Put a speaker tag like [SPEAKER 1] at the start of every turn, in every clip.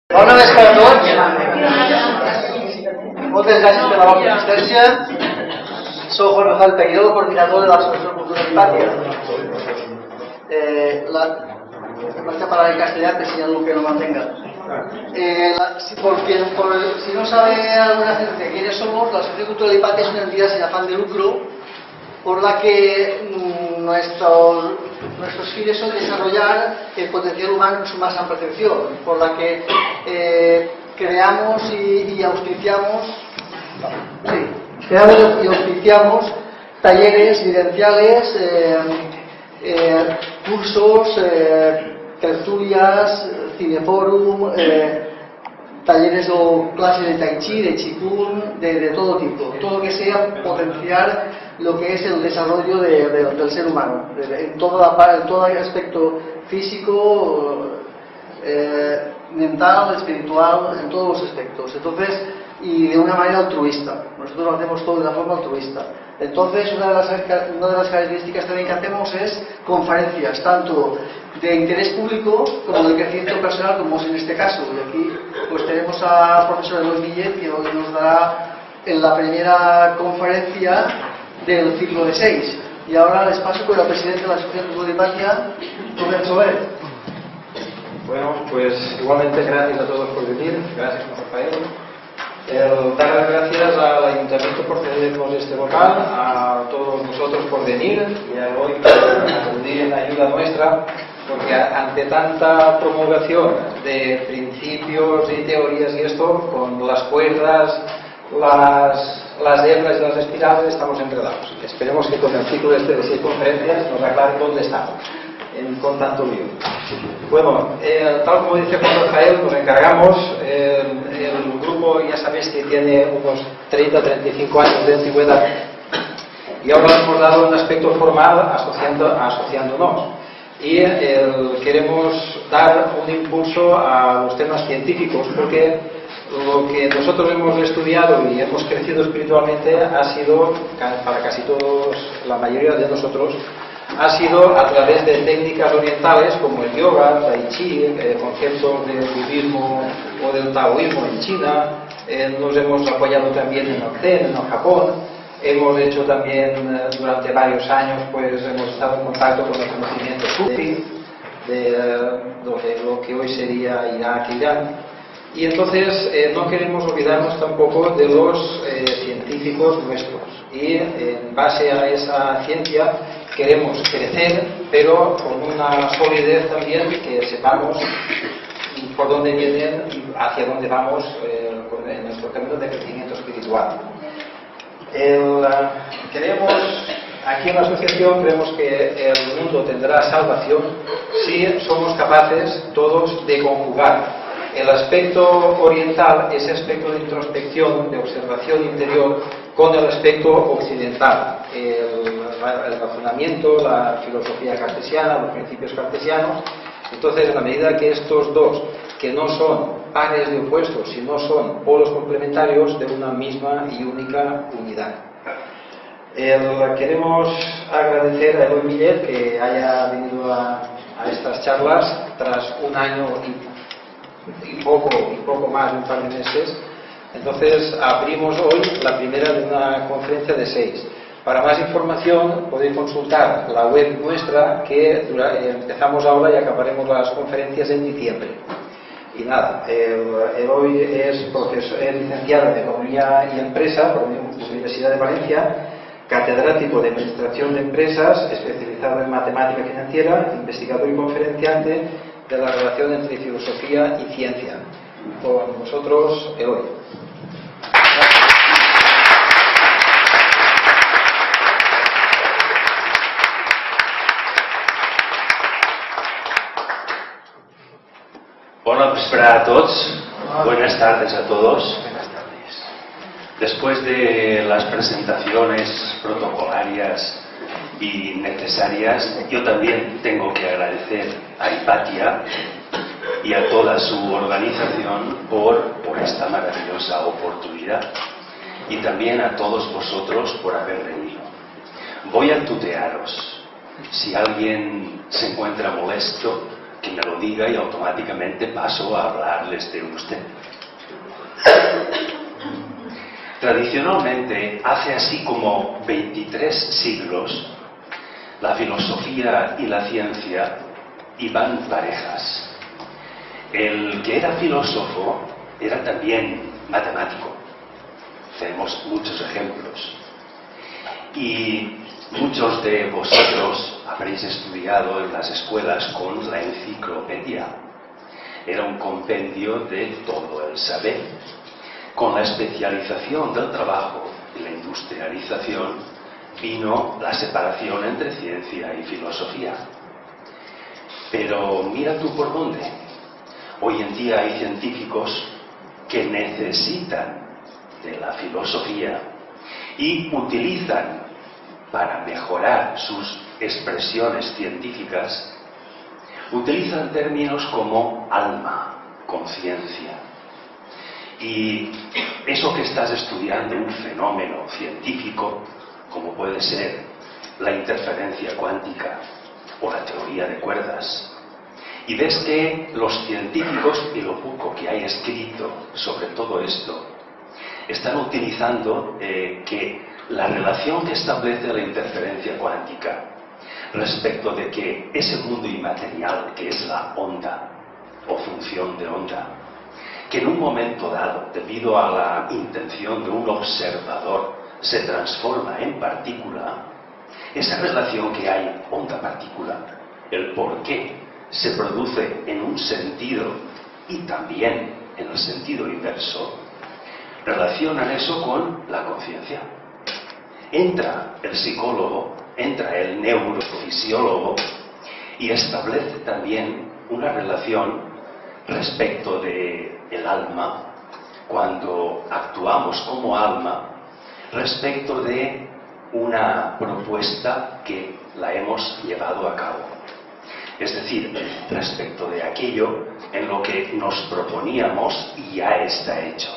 [SPEAKER 1] Bona vespre a tots. Moltes gràcies per la vostra assistència. Soy Juan Rafael Peguero, coordinador de la Asociación Cultura y Patria. Voy a parar en castellano, si algo que no mantenga. Si no sabe alguna gente quiénes somos, la Asociación Cultural y Patria es una entidad sin afán de lucro por la que nuestros fines son desarrollar el potencial humano en su más amplia acepción, por la que creamos y auspiciamos talleres vivenciales, cursos, tertulias, cineforum, talleres o clases de tai chi, de qigong, de todo tipo, todo que sea potenciar lo que es el desarrollo del ser humano, en todo el aspecto físico, mental, espiritual, en todos los aspectos. Entonces, y de una manera altruista. Nosotros lo hacemos todo de una forma altruista. Entonces, una de las características también que hacemos es conferencias, tanto de interés público como de crecimiento personal, como es en este caso. Y aquí pues tenemos al profesor Eloy Millet, que nos dará en la primera conferencia del ciclo de 6. Y ahora les paso con el presidente de la Asociación Cultural y Patria, Rubén Soler.
[SPEAKER 2] Bueno, pues igualmente gracias a todos por venir, gracias Rafael. Dar las gracias al Ayuntamiento por cedernos este local, a todos vosotros por venir y a hoy por acudir en ayuda nuestra, porque ante tanta promulgación de principios y teorías y esto, con las cuerdas, las hebras y las espirales estamos enredados. Esperemos que con el ciclo este de 6 conferencias nos aclare dónde estamos con tanto lío. Bueno, tal como dice Juan Rafael, nos encargamos, el grupo ya sabéis que tiene unos 30-35 años de antigüedad y ahora hemos dado un aspecto formal asociándonos y queremos dar un impulso a los temas científicos, porque lo que nosotros hemos estudiado y hemos crecido espiritualmente ha sido, para casi todos, la mayoría de nosotros, ha sido a través de técnicas orientales como el yoga, tai chi, conceptos del budismo o del taoísmo en China. Nos hemos apoyado también en el Zen, en el Japón. Hemos hecho también durante varios años, pues hemos estado en contacto con el conocimiento sufi de lo que hoy sería Irak, Irán. Y entonces no queremos olvidarnos tampoco de los científicos nuestros. Y en base a esa ciencia queremos crecer, pero con una solidez también, que sepamos por dónde vienen y hacia dónde vamos en nuestro camino de crecimiento espiritual. Aquí en la asociación creemos que el mundo tendrá salvación si somos capaces todos de conjugar el aspecto oriental, ese aspecto de introspección, de observación interior, con el aspecto occidental, el razonamiento, la filosofía cartesiana, los principios cartesianos. Entonces, en la medida que estos dos, que no son pares de opuestos, sino son polos complementarios de una misma y única unidad. Queremos agradecer a Eloy Millet que haya venido a estas charlas tras un año y poco más de un par de meses. Entonces abrimos hoy la primera de una conferencia de 6. Para más información podéis consultar la web nuestra, que empezamos ahora y acabaremos las conferencias en diciembre. Y nada, hoy es licenciada en Economía y Empresa por la Universidad de Valencia, catedrático de Administración de Empresas, especializado en Matemática Financiera, investigador y conferenciante de la relación entre filosofía y ciencia. Con vosotros, Eloy.
[SPEAKER 3] Bona vesprada a todos. Buenas tardes a todos. Después de las presentaciones protocolarias y necesarias, yo también tengo que agradecer a Hipatia y a toda su organización por esta maravillosa oportunidad, y también a todos vosotros por haber venido. Voy a tutearos. Si alguien se encuentra molesto, que me lo diga y automáticamente paso a hablarles de usted. Tradicionalmente, hace así como 23 siglos, la filosofía y la ciencia iban parejas. El que era filósofo era también matemático. Tenemos muchos ejemplos. Y muchos de vosotros habréis estudiado en las escuelas con la enciclopedia. Era un compendio de todo el saber. Con la especialización del trabajo y la industrialización vino la separación entre ciencia y filosofía. Pero mira tú por dónde. Hoy en día hay científicos que necesitan de la filosofía y utilizan para mejorar sus expresiones científicas, utilizan términos como alma, conciencia. Y eso que estás estudiando, un fenómeno científico, como puede ser la interferencia cuántica o la teoría de cuerdas, y ves que los científicos, y lo poco que hay escrito sobre todo esto, están utilizando que la relación que establece la interferencia cuántica respecto de que ese mundo inmaterial que es la onda o función de onda, que en un momento dado, debido a la intención de un observador, se transforma en partícula, esa relación que hay onda-partícula, el por qué se produce en un sentido y también en el sentido inverso, relacionan eso con la conciencia. Entra el psicólogo, entra el neurofisiólogo y establece también una relación respecto del alma, cuando actuamos como alma, respecto de una propuesta que la hemos llevado a cabo. Es decir, respecto de aquello en lo que nos proponíamos y ya está hecho.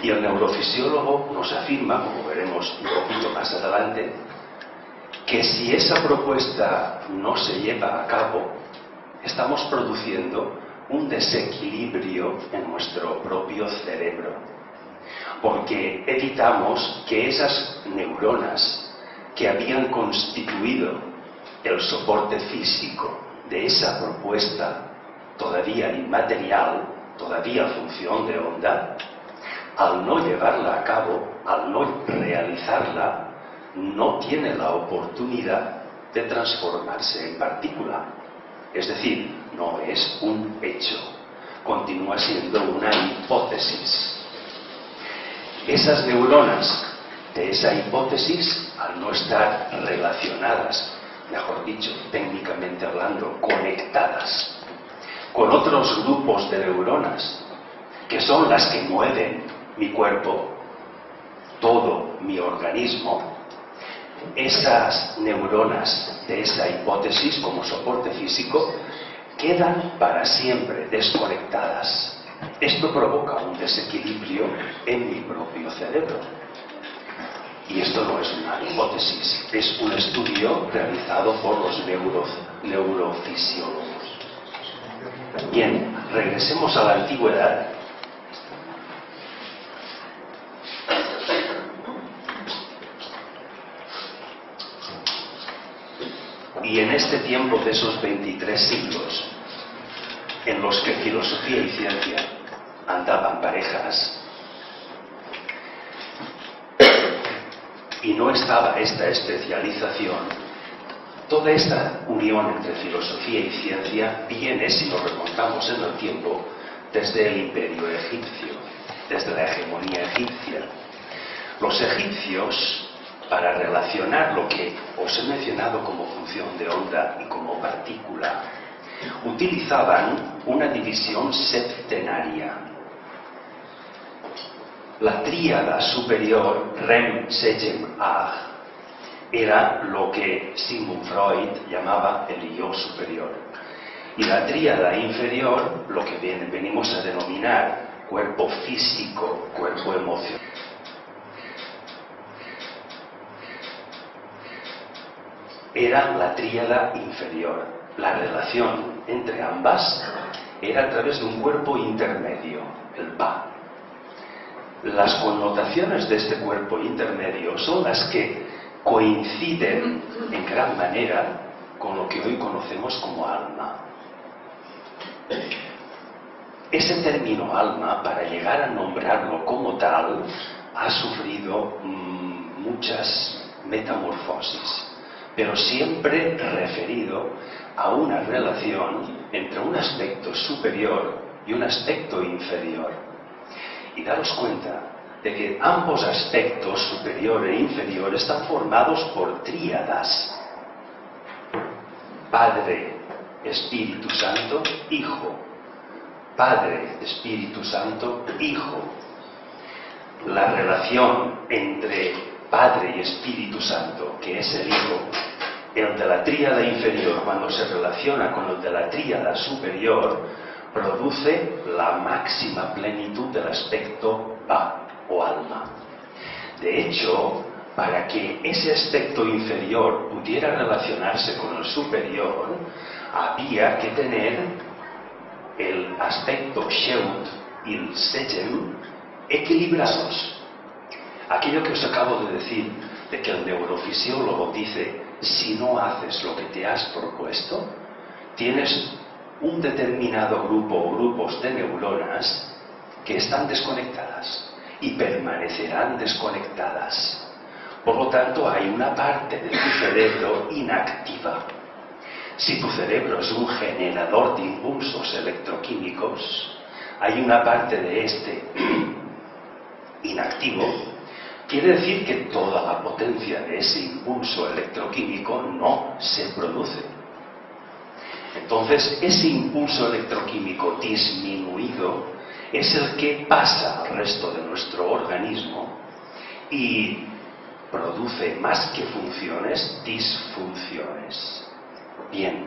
[SPEAKER 3] Y el neurofisiólogo nos afirma, como veremos un poquito más adelante, que si esa propuesta no se lleva a cabo, estamos produciendo un desequilibrio en nuestro propio cerebro, porque evitamos que esas neuronas que habían constituido el soporte físico de esa propuesta todavía inmaterial, todavía función de onda, al no llevarla a cabo, al no realizarla, no tiene la oportunidad de transformarse en partícula. Es decir, no es un hecho, continúa siendo una hipótesis. Esas neuronas de esa hipótesis, al no estar relacionadas, mejor dicho, técnicamente hablando, conectadas con otros grupos de neuronas, que son las que mueven mi cuerpo, todo mi organismo, esas neuronas de esa hipótesis como soporte físico quedan para siempre desconectadas. Esto provoca un desequilibrio en mi propio cerebro. Y esto no es una hipótesis, es un estudio realizado por los neurofisiólogos. Bien, regresemos a la antigüedad. Y en este tiempo de esos 23 siglos, en los que filosofía y ciencia andaban parejas, y no estaba esta especialización, toda esta unión entre filosofía y ciencia viene, si nos remontamos en el tiempo, desde el imperio egipcio, desde la hegemonía egipcia. Los egipcios, para relacionar lo que os he mencionado como función de onda y como partícula, utilizaban una división septenaria. La tríada superior, Rem, Segem, Ag, era lo que Sigmund Freud llamaba el yo superior. Y la tríada inferior, lo que venimos a denominar cuerpo físico, cuerpo emocional, era la tríada inferior. la relación entre ambas era a través de un cuerpo intermedio, el pa. Las connotaciones de este cuerpo intermedio son las que coinciden en gran manera con lo que hoy conocemos como alma. Ese término alma, para llegar a nombrarlo como tal, ha sufrido muchas metamorfosis, pero siempre referido a una relación entre un aspecto superior y un aspecto inferior. Y daros cuenta de que ambos aspectos, superior e inferior, están formados por tríadas: Padre, Espíritu Santo, Hijo. Padre, Espíritu Santo, Hijo. La relación entre Padre y Espíritu Santo, que es el Hijo, el de la tríada inferior, cuando se relaciona con el de la tríada superior, produce la máxima plenitud del aspecto va o alma. De hecho, para que ese aspecto inferior pudiera relacionarse con el superior, había que tener el aspecto Sheut y el Sejem equilibrados. Aquello que os acabo de decir, de que el neurofisiólogo dice: si no haces lo que te has propuesto, tienes un determinado grupo o grupos de neuronas que están desconectadas y permanecerán desconectadas. Por lo tanto, hay una parte de tu cerebro inactiva. Si tu cerebro es un generador de impulsos electroquímicos, hay una parte de este inactivo. Quiere decir que toda la potencia de ese impulso electroquímico no se produce. Entonces, ese impulso electroquímico disminuido es el que pasa al resto de nuestro organismo y produce más que funciones, disfunciones. Bien,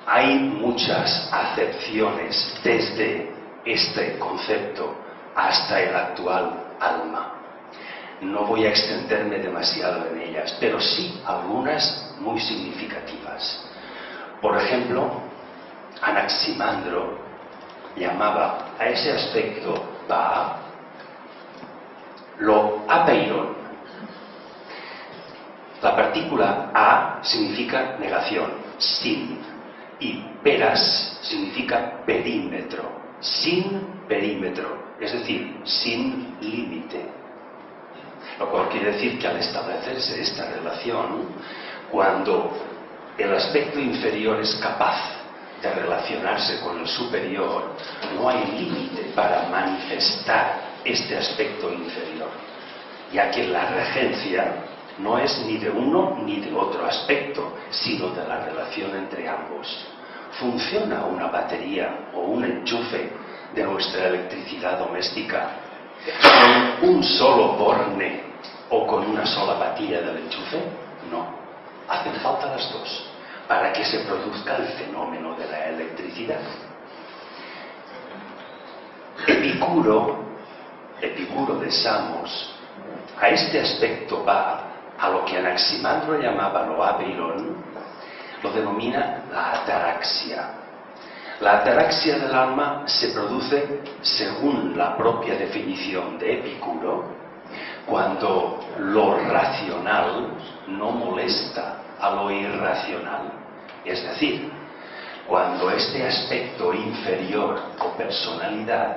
[SPEAKER 3] hay muchas acepciones desde este concepto hasta el actual alma. No voy a extenderme demasiado en ellas, pero sí algunas muy significativas. Por ejemplo, Anaximandro llamaba a ese aspecto va lo apeiron. La partícula a significa negación, sin, y peras significa perímetro, sin perímetro, es decir, sin límite. Lo cual quiere decir que al establecerse esta relación, cuando el aspecto inferior es capaz de relacionarse con el superior, no hay límite para manifestar este aspecto inferior, ya que la regencia no es ni de uno ni de otro aspecto, sino de la relación entre ambos. Funciona una batería o un enchufe de nuestra electricidad doméstica con un solo borne o con una sola batilla del enchufe. No, hacen falta las dos para que se produzca el fenómeno de la electricidad. Epicuro de Samos, a este aspecto va, a lo que Anaximandro llamaba lo apeiron, lo denomina la ataraxia. La ataraxia del alma se produce, según la propia definición de Epicuro, cuando lo racional no molesta a lo irracional. Es decir, cuando este aspecto inferior o personalidad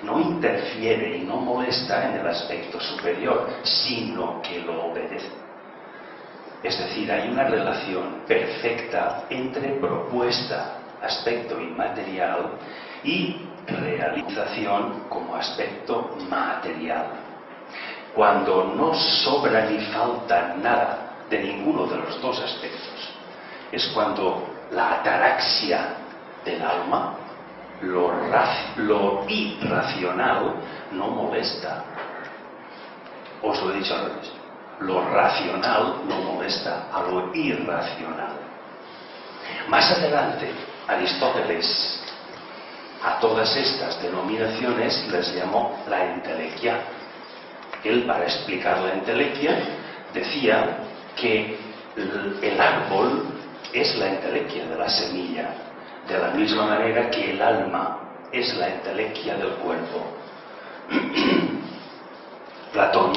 [SPEAKER 3] no interfiere y no molesta en el aspecto superior, sino que lo obedece. Es decir, hay una relación perfecta entre propuesta, aspecto inmaterial, y realización como aspecto material. Cuando no sobra ni falta nada de ninguno de los dos aspectos, es cuando la ataraxia del alma, lo irracional, no molesta. Os lo he dicho al revés. Lo racional no molesta a lo irracional. Más adelante, Aristóteles a todas estas denominaciones les llamó la entelequia. Él, para explicar la entelequia, decía que El árbol es la entelequia de la semilla, de la misma manera que el alma es la entelequia del cuerpo. Platón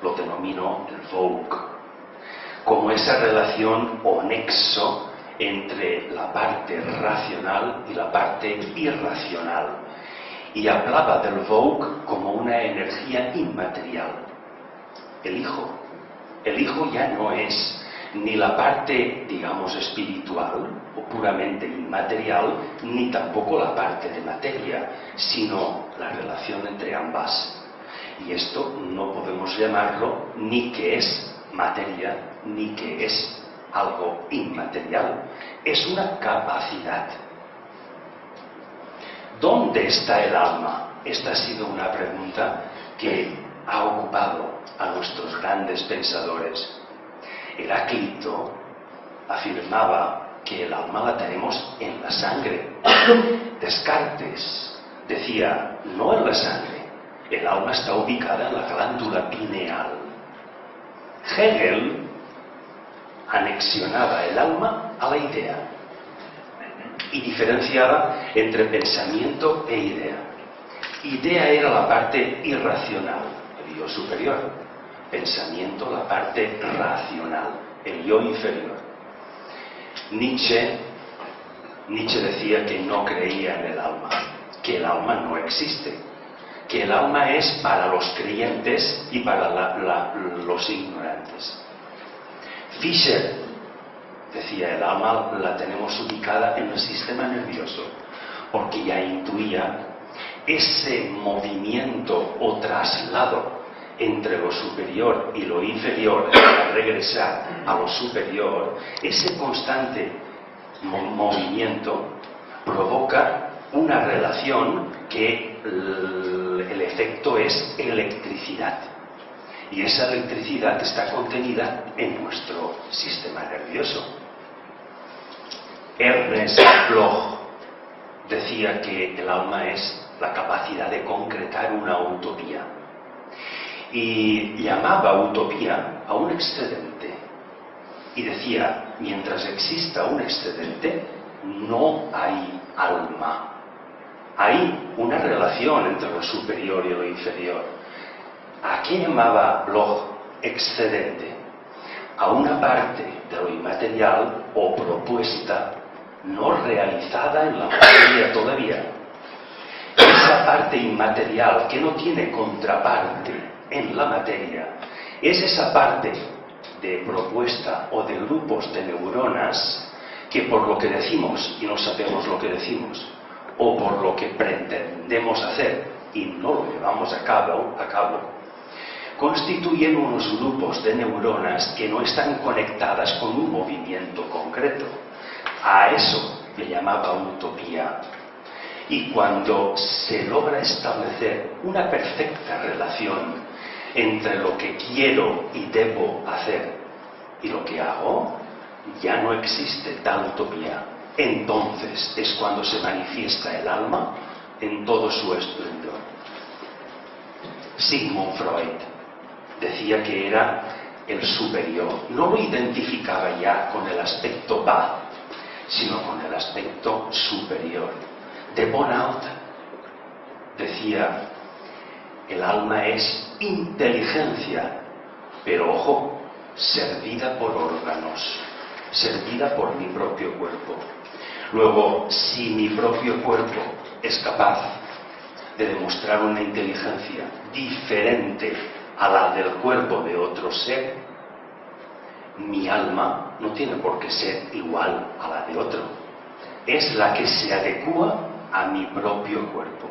[SPEAKER 3] lo denominó el vogue, como esa relación o nexo entre la parte racional y la parte irracional, y hablaba del vogue como una energía inmaterial. El hijo ya no es ni la parte, digamos, espiritual o puramente inmaterial, ni tampoco la parte de materia, sino la relación entre ambas. Y esto no podemos llamarlo ni que es materia, ni que es algo inmaterial. Es una capacidad. ¿Dónde está el alma? Esta ha sido una pregunta que ha ocupado a nuestros grandes pensadores. Heráclito afirmaba que el alma la tenemos en la sangre. Descartes decía, no en la sangre, el alma está ubicada en la glándula pineal. Hegel anexionaba el alma a la idea y diferenciaba entre pensamiento e idea. Idea era la parte irracional, el yo superior. Pensamiento, la parte racional, el yo inferior. Nietzsche decía que no creía en el alma, que el alma no existe, que el alma es para los creyentes y para los ignorantes. Fischer decía, el alma la tenemos ubicada en el sistema nervioso, porque ya intuía ese movimiento o traslado entre lo superior y lo inferior para regresar a lo superior. Ese constante movimiento provoca una relación que el efecto es electricidad, y esa electricidad está contenida en nuestro sistema nervioso. Ernst Bloch decía que el alma es la capacidad de concretar una utopía, y llamaba utopía a un excedente, y decía, mientras exista un excedente no hay alma, hay una relación entre lo superior y lo inferior. ¿A qué llamaba Bloch excedente? A una parte de lo inmaterial o propuesta no realizada en la materia todavía. Esa parte inmaterial que no tiene contraparte en la materia es esa parte de propuesta o de grupos de neuronas que por lo que decimos y no sabemos lo que decimos, o por lo que pretendemos hacer y no lo llevamos a cabo, constituyen unos grupos de neuronas que no están conectadas con un movimiento concreto. A eso le llamaba utopía. Y cuando se logra establecer una perfecta relación entre lo que quiero y debo hacer y lo que hago, ya no existe tal utopía. Entonces es cuando se manifiesta el alma en todo su esplendor. Sigmund Freud decía que era el superior. No lo identificaba ya con el aspecto bas, sino con el aspecto superior. De Bonald decía, el alma es inteligencia, pero ojo, servida por órganos, servida por mi propio cuerpo. Luego, si mi propio cuerpo es capaz de demostrar una inteligencia diferente a la del cuerpo de otro ser, mi alma no tiene por qué ser igual a la de otro. Es la que se adecúa a mi propio cuerpo,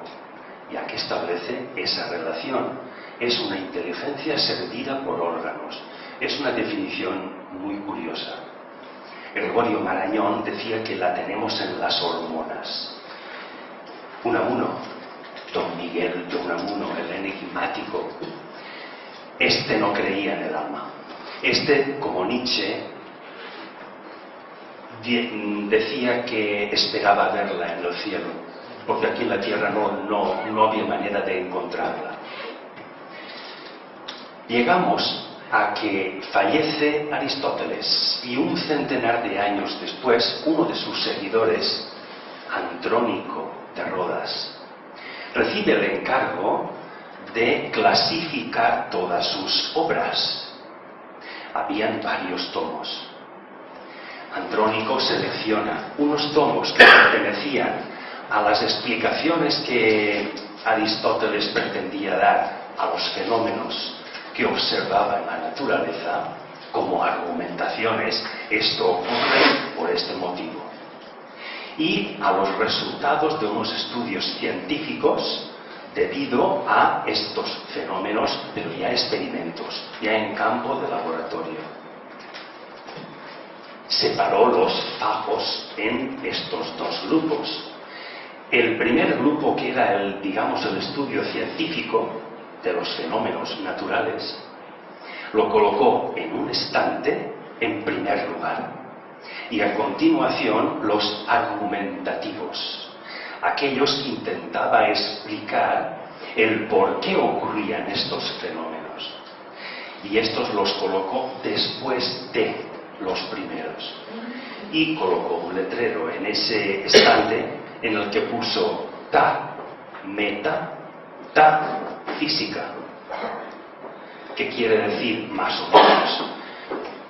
[SPEAKER 3] ya que establece esa relación. Es una inteligencia servida por órganos. Es una definición muy curiosa. Gregorio Marañón decía que la tenemos en las hormonas. Unamuno, Don Miguel de Unamuno, el enigmático, este no creía en el alma. Este, como Nietzsche, decía que esperaba verla en el cielo, porque aquí en la tierra no había manera de encontrarla. Llegamos a que fallece Aristóteles y un centenar de años después uno de sus seguidores, Andrónico de Rodas, recibe el encargo de clasificar todas sus obras. Habían varios tomos. Andrónico selecciona unos tomos que pertenecían a las explicaciones que Aristóteles pretendía dar a los fenómenos que observaba en la naturaleza como argumentaciones. Esto ocurre por este motivo. Y a los resultados de unos estudios científicos debido a estos fenómenos, pero ya experimentos, ya en campo de laboratorio. Separó los fagos en estos dos grupos. El primer grupo, que era el estudio científico de los fenómenos naturales, lo colocó en un estante en primer lugar, y a continuación los argumentativos, aquellos que intentaba explicar el por qué ocurrían estos fenómenos, y estos los colocó después de los primeros, y colocó un letrero en ese estante en el que puso ta meta, ta física, que quiere decir más o menos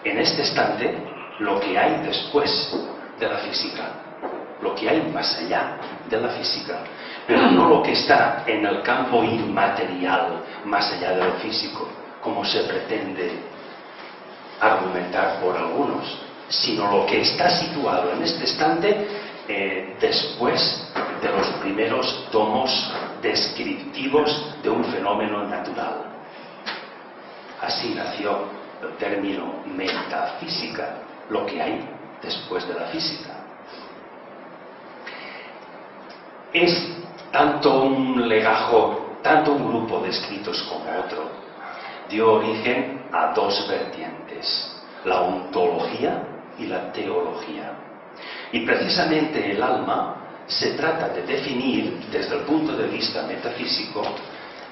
[SPEAKER 3] en este estante lo que hay después de la física, lo que hay más allá de la física, pero no lo que está en el campo inmaterial más allá de lo físico, como se pretende argumentar por algunos, sino lo que está situado en este estante después de los primeros tomos descriptivos de un fenómeno natural. Así nació el término metafísica, lo que hay después de la física. Es tanto un legajo, tanto un grupo de escritos como otro, dio origen a dos vertientes, la ontología y la teología. Y precisamente el alma se trata de definir desde el punto de vista metafísico,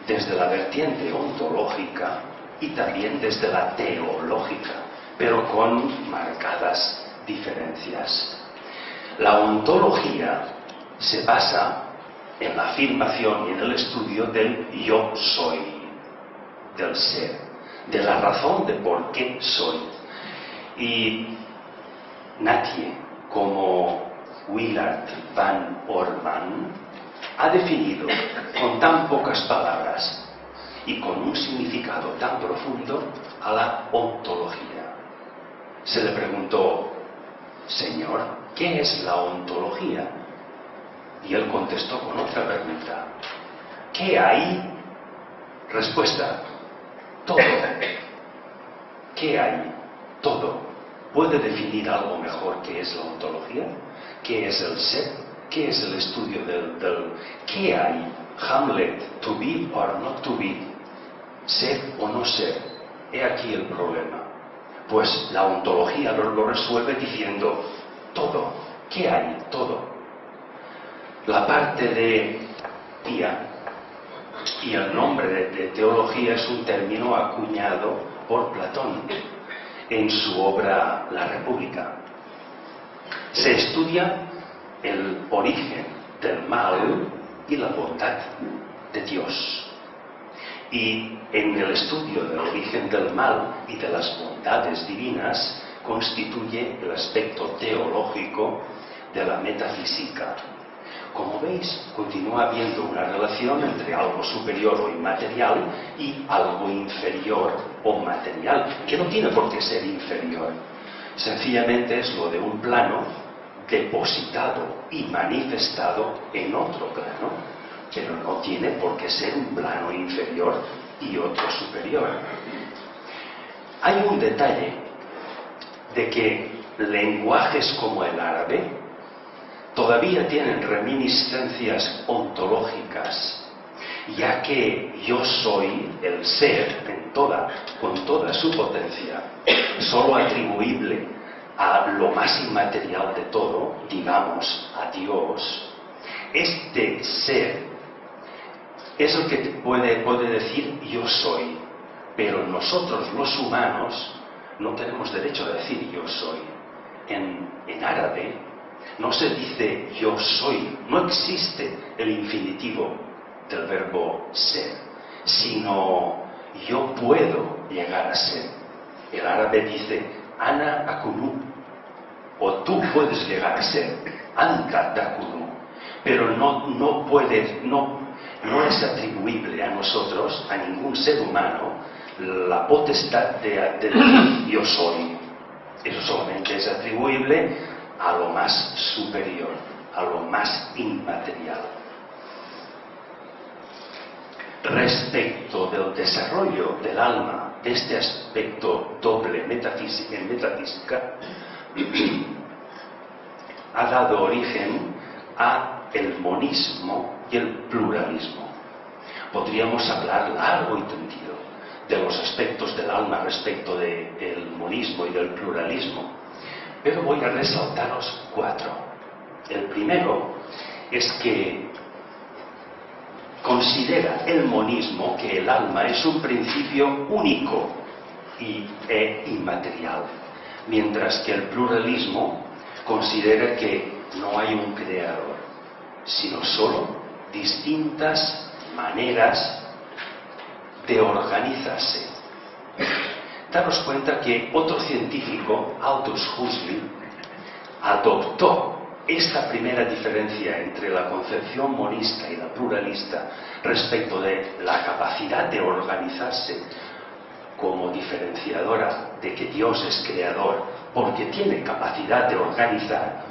[SPEAKER 3] desde la vertiente ontológica y también desde la teológica, pero con marcadas diferencias. La ontología se basa en la afirmación y en el estudio del yo soy, del ser, de la razón de por qué soy. Y nadie como Willard Van Orman ha definido con tan pocas palabras y con un significado tan profundo a la ontología. Se le preguntó: Señor, ¿qué es la ontología? Y él contestó con otra pregunta: ¿qué hay? Respuesta: todo. ¿Qué hay? Todo. ¿Puede definir algo mejor qué es la ontología? ¿Qué es el ser? ¿Qué es el estudio del qué hay? Hamlet, to be or not to be, ser o no ser. He aquí el problema. Pues la ontología lo resuelve diciendo todo. ¿Qué hay? Todo. La parte de teología, y el nombre de teología es un término acuñado por Platón en su obra La República. Se estudia el origen del mal y la bondad de Dios. Y en el estudio del origen del mal y de las bondades divinas constituye el aspecto teológico de la metafísica. Como veis, continúa habiendo una relación entre algo superior o inmaterial y algo inferior o material, que no tiene por qué ser inferior. Sencillamente es lo de un plano depositado y manifestado en otro plano, pero no tiene por qué ser un plano inferior y otro superior. Hay un detalle de que lenguajes como el árabe todavía tienen reminiscencias ontológicas, ya que yo soy el ser con toda su potencia, solo atribuible a lo más inmaterial de todo, digamos, a Dios. Este ser es el que puede decir yo soy, pero nosotros los humanos no tenemos derecho a decir yo soy. En árabe no se dice yo soy, no existe el infinitivo del verbo ser, sino yo puedo llegar a ser. El árabe dice ana akunu, o tú puedes llegar a ser anta takunu, pero no es atribuible a nosotros, a ningún ser humano, la potestad de decir yo soy. Eso solamente es atribuible a lo más superior, a lo más inmaterial. Respecto del desarrollo del alma, de este aspecto doble en metafísica, ha dado origen a el monismo y el pluralismo. Podríamos hablar largo y tendido de los aspectos del alma respecto del monismo y del pluralismo, pero voy a resaltaros 4. El primero es que considera el monismo que el alma es un principio único e inmaterial, mientras que el pluralismo considera que no hay un creador, sino solo distintas maneras de organizarse. Daros cuenta que otro científico, Aldous Huxley, adoptó esta primera diferencia entre la concepción monista y la pluralista respecto de la capacidad de organizarse como diferenciadora de que Dios es creador, porque tiene capacidad de organizar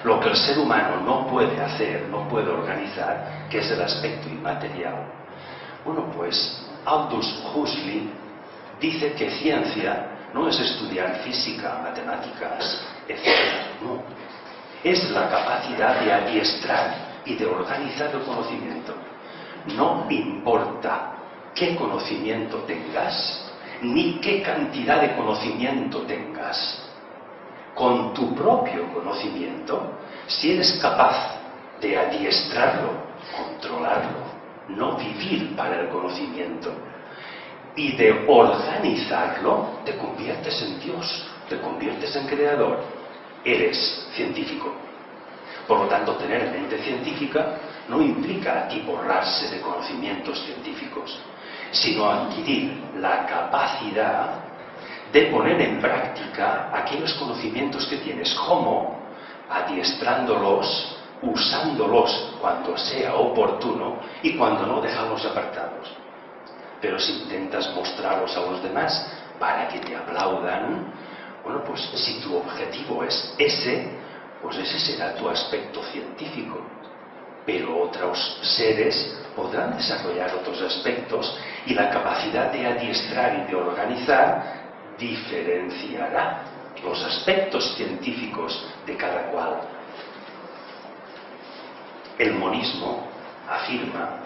[SPEAKER 3] lo que el ser humano no puede hacer, no puede organizar, que es el aspecto inmaterial. Bueno, pues Aldous Huxley dice que ciencia no es estudiar física, matemáticas, etc. No. Es la capacidad de adiestrar y de organizar el conocimiento. No importa qué conocimiento tengas, ni qué cantidad de conocimiento tengas. Con tu propio conocimiento, si eres capaz de adiestrarlo, controlarlo, no vivir para el conocimiento, y de organizarlo, te conviertes en Dios, te conviertes en creador, eres científico. Por lo tanto, tener mente científica no implica atiborrarse de conocimientos científicos, sino adquirir la capacidad de poner en práctica aquellos conocimientos que tienes. ¿Cómo? Adiestrándolos, usándolos cuando sea oportuno y cuando no, dejarlos apartados. Pero si intentas mostrarlos a los demás para que te aplaudan, bueno, pues si tu objetivo es ese, pues ese será tu aspecto científico. Pero otros seres podrán desarrollar otros aspectos y la capacidad de adiestrar y de organizar diferenciará los aspectos científicos de cada cual. El monismo afirma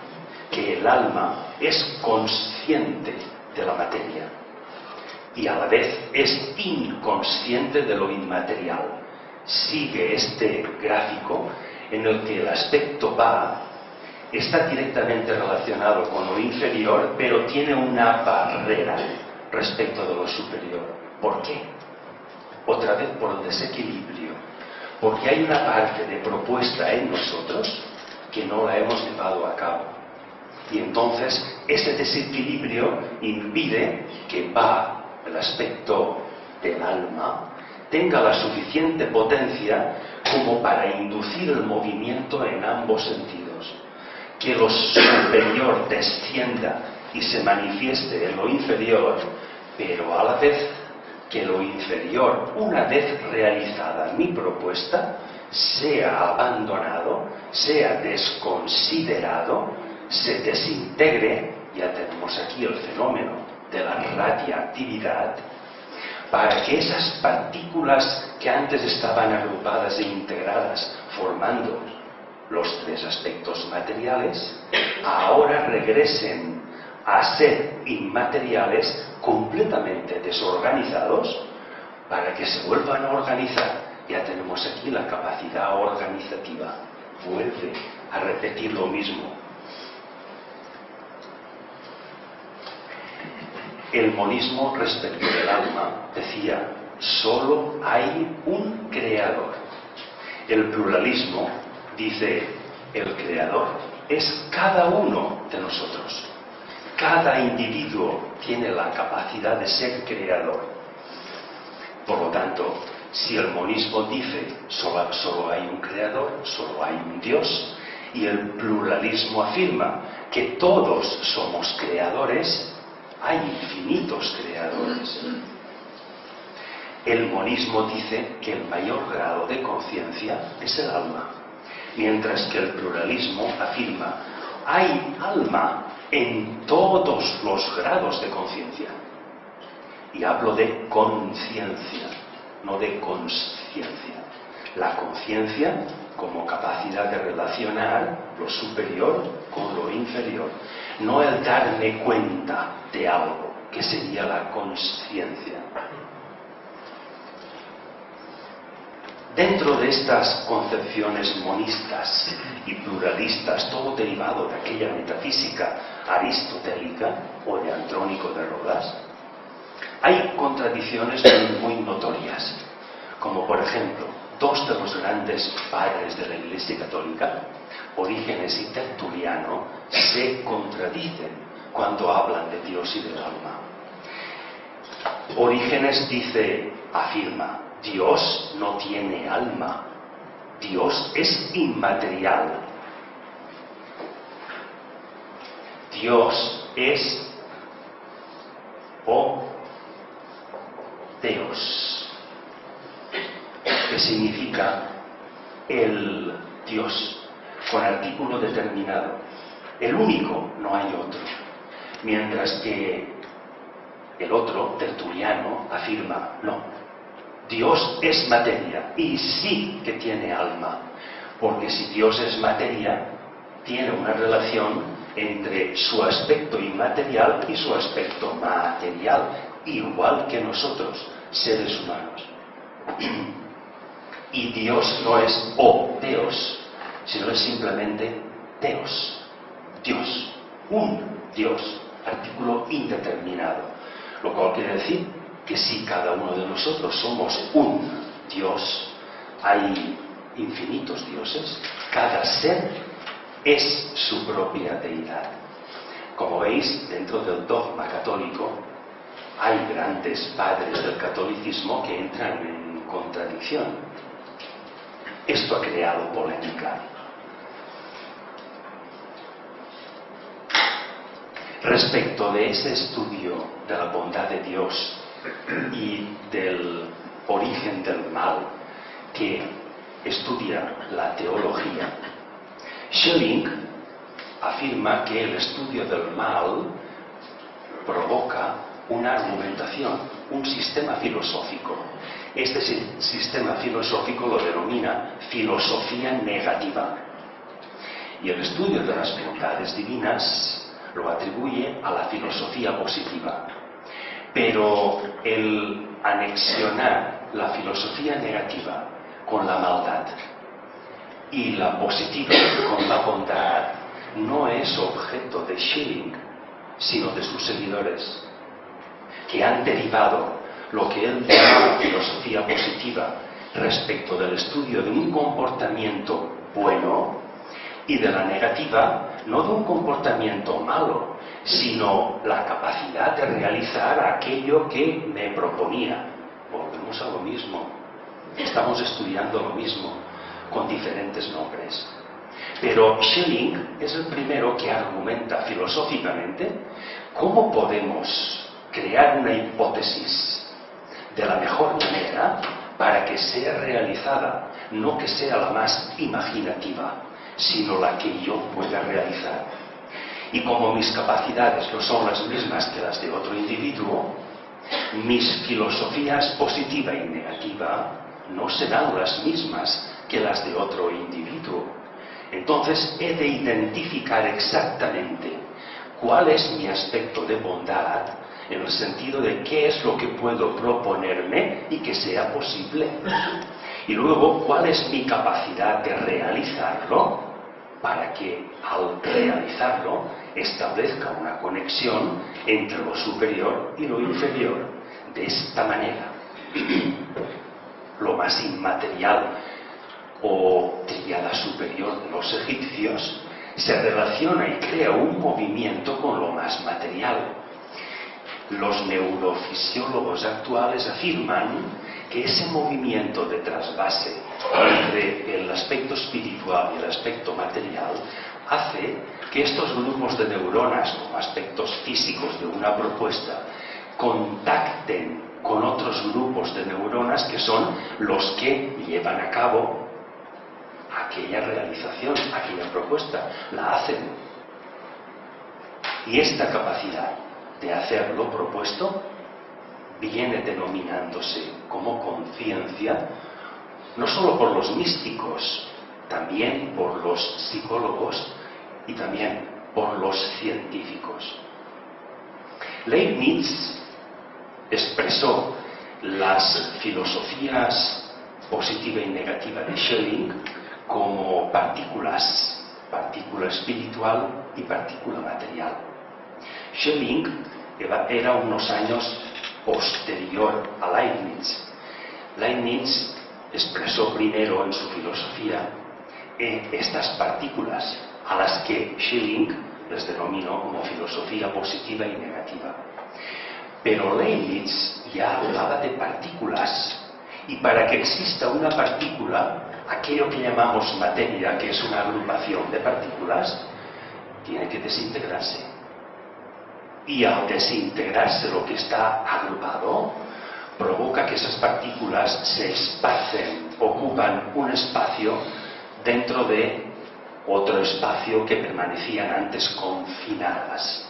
[SPEAKER 3] que el alma es consciente de la materia y a la vez es inconsciente de lo inmaterial. Sigue este gráfico en el que el aspecto va está directamente relacionado con lo inferior, pero tiene una barrera respecto de lo superior. ¿Por qué? Otra vez por el desequilibrio. Porque hay una parte de propuesta en nosotros que no la hemos llevado a cabo. Y entonces ese desequilibrio impide que el aspecto del alma tenga la suficiente potencia como para inducir el movimiento en ambos sentidos. Que lo superior descienda y se manifieste en lo inferior, pero a la vez que lo inferior, una vez realizada mi propuesta, sea abandonado, sea desconsiderado, se desintegre. Ya tenemos aquí el fenómeno de la radiactividad, para que esas partículas que antes estaban agrupadas e integradas formando los tres aspectos materiales, ahora regresen a ser inmateriales, completamente desorganizados, para que se vuelvan a organizar. Ya tenemos aquí la capacidad organizativa. Vuelve a repetir lo mismo. El monismo respecto del alma decía, solo hay un creador. El pluralismo dice, el creador es cada uno de nosotros. Cada individuo tiene la capacidad de ser creador. Por lo tanto, si el monismo dice solo hay un creador, solo hay un Dios, y el pluralismo afirma que todos somos creadores, hay infinitos creadores. El monismo dice que el mayor grado de conciencia es el alma, mientras que el pluralismo afirma hay alma en todos los grados de conciencia. Y hablo de conciencia, no de consciencia. La conciencia como capacidad de relacionar lo superior con lo inferior, no el darme cuenta de algo, que sería la consciencia. Dentro de estas concepciones monistas y pluralistas, todo derivado de aquella metafísica aristotélica o de Andrónico de Rodas, hay contradicciones muy notorias, como por ejemplo, dos de los grandes padres de la Iglesia Católica, Orígenes y Tertuliano, se contradicen cuando hablan de Dios y del alma. Orígenes afirma, Dios no tiene alma, Dios es inmaterial. Dios es Theos, que significa el Dios, con artículo determinado. El único, no hay otro. Mientras que el otro, Tertuliano, afirma, no, Dios es materia y sí que tiene alma, porque si Dios es materia, tiene una relación entre su aspecto inmaterial y su aspecto material, igual que nosotros, seres humanos. Y Dios no es Theos, sino es simplemente Theos, Dios, un Dios, artículo indeterminado, lo cual quiere decir que si cada uno de nosotros somos un Dios, hay infinitos dioses, cada ser es su propia deidad. Como veis, dentro del dogma católico hay grandes padres del catolicismo que entran en contradicción. Esto ha creado polémica. Respecto de ese estudio de la bondad de Dios y del origen del mal que estudia la teología, Schelling afirma que el estudio del mal provoca una argumentación, un sistema filosófico. Este sistema filosófico lo denomina filosofía negativa. Y el estudio de las bondades divinas lo atribuye a la filosofía positiva. Pero el anexionar la filosofía negativa con la maldad y la positiva con la bondad no es objeto de Schelling, sino de sus seguidores, que han derivado lo que él llama filosofía positiva respecto del estudio de un comportamiento bueno y de la negativa, no de un comportamiento malo, sino la capacidad de realizar aquello que me proponía. Volvemos a lo mismo, estamos estudiando lo mismo con diferentes nombres. Pero Schelling es el primero que argumenta filosóficamente cómo podemos crear una hipótesis de la mejor manera para que sea realizada, no que sea la más imaginativa, sino la que yo pueda realizar. Y como mis capacidades no son las mismas que las de otro individuo, mis filosofías positiva y negativa no serán las mismas que las de otro individuo. Entonces he de identificar exactamente cuál es mi aspecto de bondad, en el sentido de qué es lo que puedo proponerme y que sea posible. Y luego, cuál es mi capacidad de realizarlo para que al realizarlo establezca una conexión entre lo superior y lo inferior. De esta manera, lo más inmaterial o tríada superior de los egipcios se relaciona y crea un movimiento con lo más material. Los neurofisiólogos actuales afirman que ese movimiento de trasvase entre el aspecto espiritual y el aspecto material hace que estos grupos de neuronas como aspectos físicos de una propuesta contacten con otros grupos de neuronas que son los que llevan a cabo aquella realización, aquella propuesta, la hacen. Y esta capacidad de hacer lo propuesto viene denominándose como conciencia, no solo por los místicos, también por los psicólogos y también por los científicos. Leibniz expresó las filosofías positiva y negativa de Schelling como partículas, partícula espiritual y partícula material. Schelling era unos años posterior a Leibniz. Leibniz expresó primero en su filosofía estas partículas a las que Schelling les denominó como filosofía positiva y negativa. Pero Leibniz ya hablaba de partículas, y para que exista una partícula, aquello que llamamos materia, que es una agrupación de partículas, tiene que desintegrarse. Y al desintegrarse lo que está agrupado, provoca que esas partículas se esparcen, ocupan un espacio dentro de otro espacio que permanecían antes confinadas.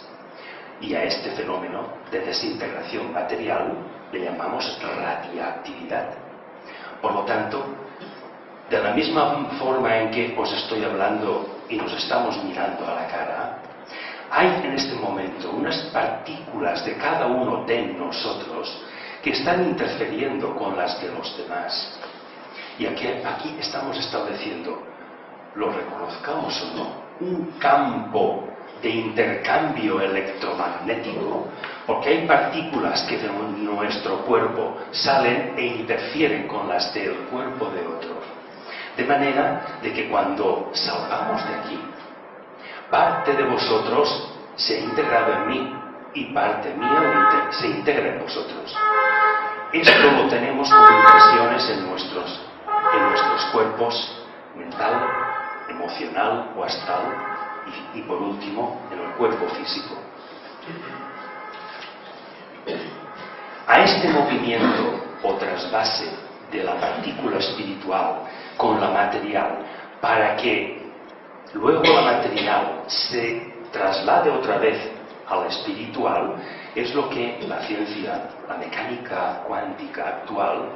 [SPEAKER 3] Y a este fenómeno de desintegración material le llamamos radiactividad. Por lo tanto, de la misma forma en que os estoy hablando y nos estamos mirando a la cara, hay en este momento unas partículas de cada uno de nosotros que están interfiriendo con las de los demás. Y aquí estamos estableciendo, lo reconozcamos o no, un campo de intercambio electromagnético, porque hay partículas que de nuestro cuerpo salen e interfieren con las del cuerpo de otro. De manera de que cuando salgamos de aquí, parte de vosotros se ha integrado en mí y parte mía se integra en vosotros. Esto lo tenemos como impresiones en nuestros cuerpos mental, emocional o astral y por último en el cuerpo físico. A este movimiento o trasvase de la partícula espiritual con la material, para que luego la material se traslade otra vez a la espiritual, es lo que la ciencia, la mecánica cuántica actual,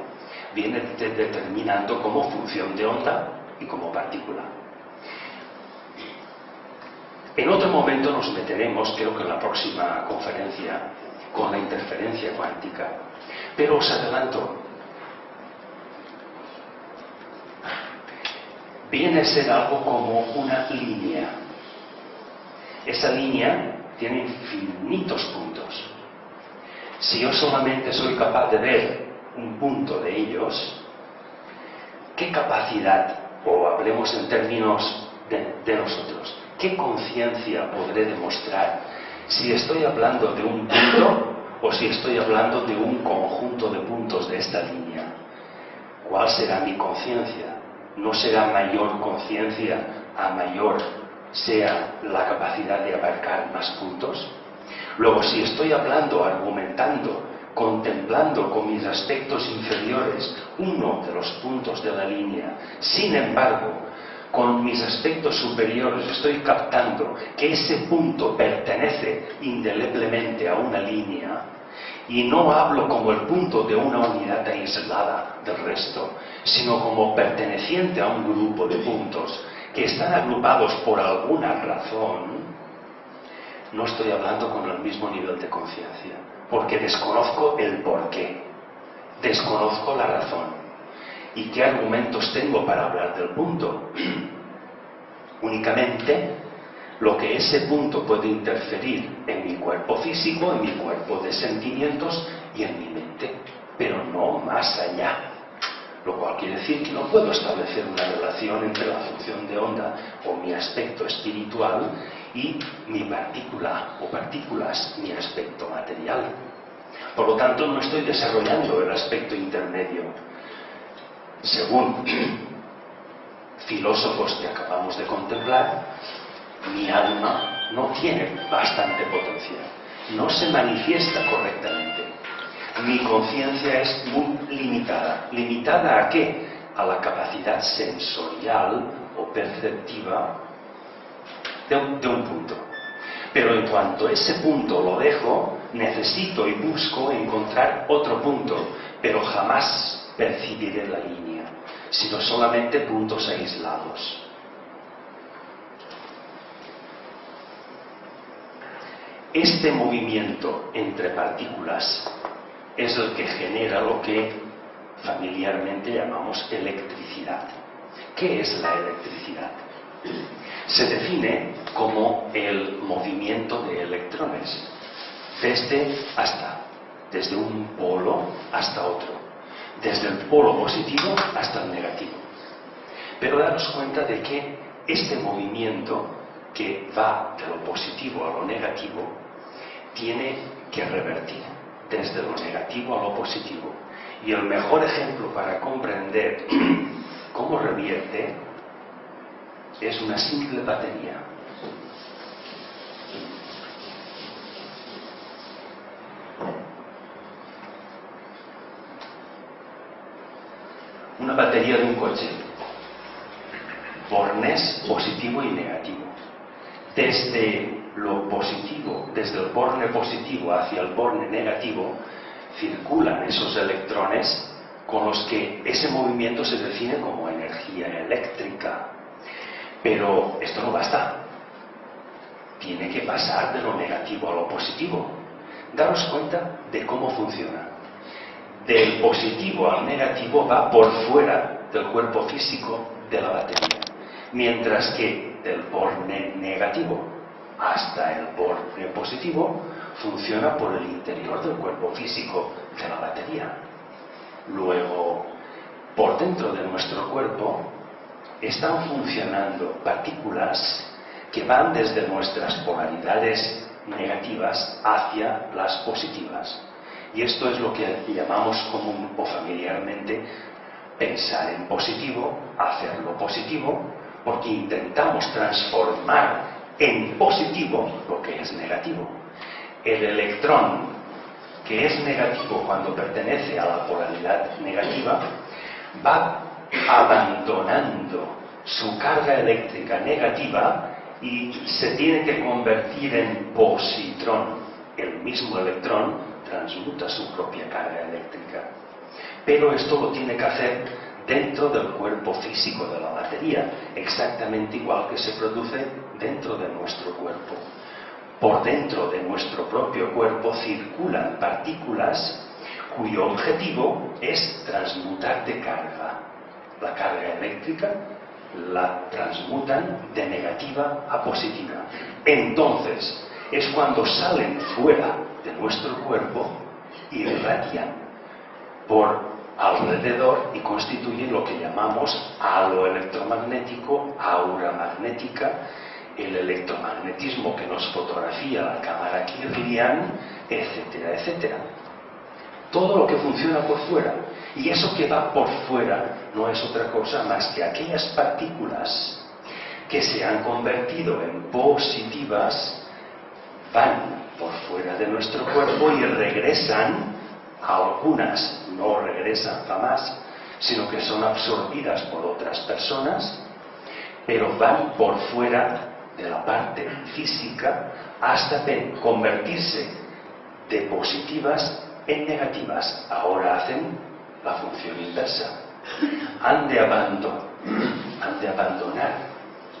[SPEAKER 3] viene determinando como función de onda y como partícula. En otro momento nos meteremos, creo que en la próxima conferencia, con la interferencia cuántica. Pero os adelanto, viene a ser algo como una línea. Esa línea tiene infinitos puntos. Si yo solamente soy capaz de ver un punto de ellos, ¿qué capacidad, o hablemos en términos de nosotros, qué conciencia podré demostrar si estoy hablando de un punto o si estoy hablando de un conjunto de puntos de esta línea? ¿Cuál será mi conciencia? ¿No será mayor conciencia a mayor sea la capacidad de abarcar más puntos? Luego, si estoy hablando, argumentando, contemplando con mis aspectos inferiores uno de los puntos de la línea, sin embargo, con mis aspectos superiores estoy captando que ese punto pertenece indeleblemente a una línea, y no hablo como el punto de una unidad aislada del resto, sino como perteneciente a un grupo de puntos que están agrupados por alguna razón, no estoy hablando con el mismo nivel de conciencia, porque desconozco el porqué, desconozco la razón. ¿Y qué argumentos tengo para hablar del punto? únicamente lo que ese punto puede interferir en mi cuerpo físico, en mi cuerpo de sentimientos y en mi mente, pero no más allá. Lo cual quiere decir que no puedo establecer una relación entre la función de onda o mi aspecto espiritual y mi partícula o partículas, mi aspecto material. Por lo tanto, no estoy desarrollando el aspecto intermedio. Según filósofos que acabamos de contemplar, mi alma no tiene bastante potencial, no se manifiesta correctamente. Mi conciencia es muy limitada. ¿Limitada a qué? A la capacidad sensorial o perceptiva de un punto. Pero en cuanto ese punto lo dejo, necesito y busco encontrar otro punto, pero jamás percibiré la línea, sino solamente puntos aislados. Este movimiento entre partículas es el que genera lo que familiarmente llamamos electricidad. ¿Qué es la electricidad? Se define como el movimiento de electrones desde un polo hasta otro, desde el polo positivo hasta el negativo. Pero daros cuenta de que este movimiento que va de lo positivo a lo negativo tiene que revertir desde lo negativo a lo positivo. Y el mejor ejemplo para comprender cómo revierte es una simple batería. Una batería de un coche. Bornes positivo y negativo. Desde lo positivo, desde el borne positivo hacia el borne negativo, circulan esos electrones con los que ese movimiento se define como energía eléctrica. Pero esto no basta. Tiene que pasar de lo negativo a lo positivo. Daros cuenta de cómo funciona. Del positivo al negativo va por fuera del cuerpo físico de la batería. Mientras que del borne negativo hasta el borne positivo funciona por el interior del cuerpo físico de la batería. Luego, por dentro de nuestro cuerpo están funcionando partículas que van desde nuestras polaridades negativas hacia las positivas. Y esto es lo que llamamos común o familiarmente pensar en positivo, hacerlo positivo, porque intentamos transformar en positivo lo que es negativo. El electrón, que es negativo cuando pertenece a la polaridad negativa, va abandonando su carga eléctrica negativa y se tiene que convertir en positrón. El mismo electrón transmuta su propia carga eléctrica. Pero esto lo tiene que hacer dentro del cuerpo físico de la batería, exactamente igual que se produce dentro de nuestro cuerpo. Por dentro de nuestro propio cuerpo circulan partículas cuyo objetivo es transmutar de carga. La carga eléctrica la transmutan de negativa a positiva. Entonces, es cuando salen fuera de nuestro cuerpo y irradian por alrededor y constituyen lo que llamamos halo electromagnético, aura magnética, el electromagnetismo que nos fotografía la cámara Kirlian, etcétera, etcétera. Todo lo que funciona por fuera. Y eso que va por fuera no es otra cosa más que aquellas partículas que se han convertido en positivas, van por fuera de nuestro cuerpo y regresan. Algunas no regresan jamás, sino que son absorbidas por otras personas, pero van por fuera de la parte física hasta convertirse de positivas en negativas. Ahora hacen la función inversa. Han de abandonar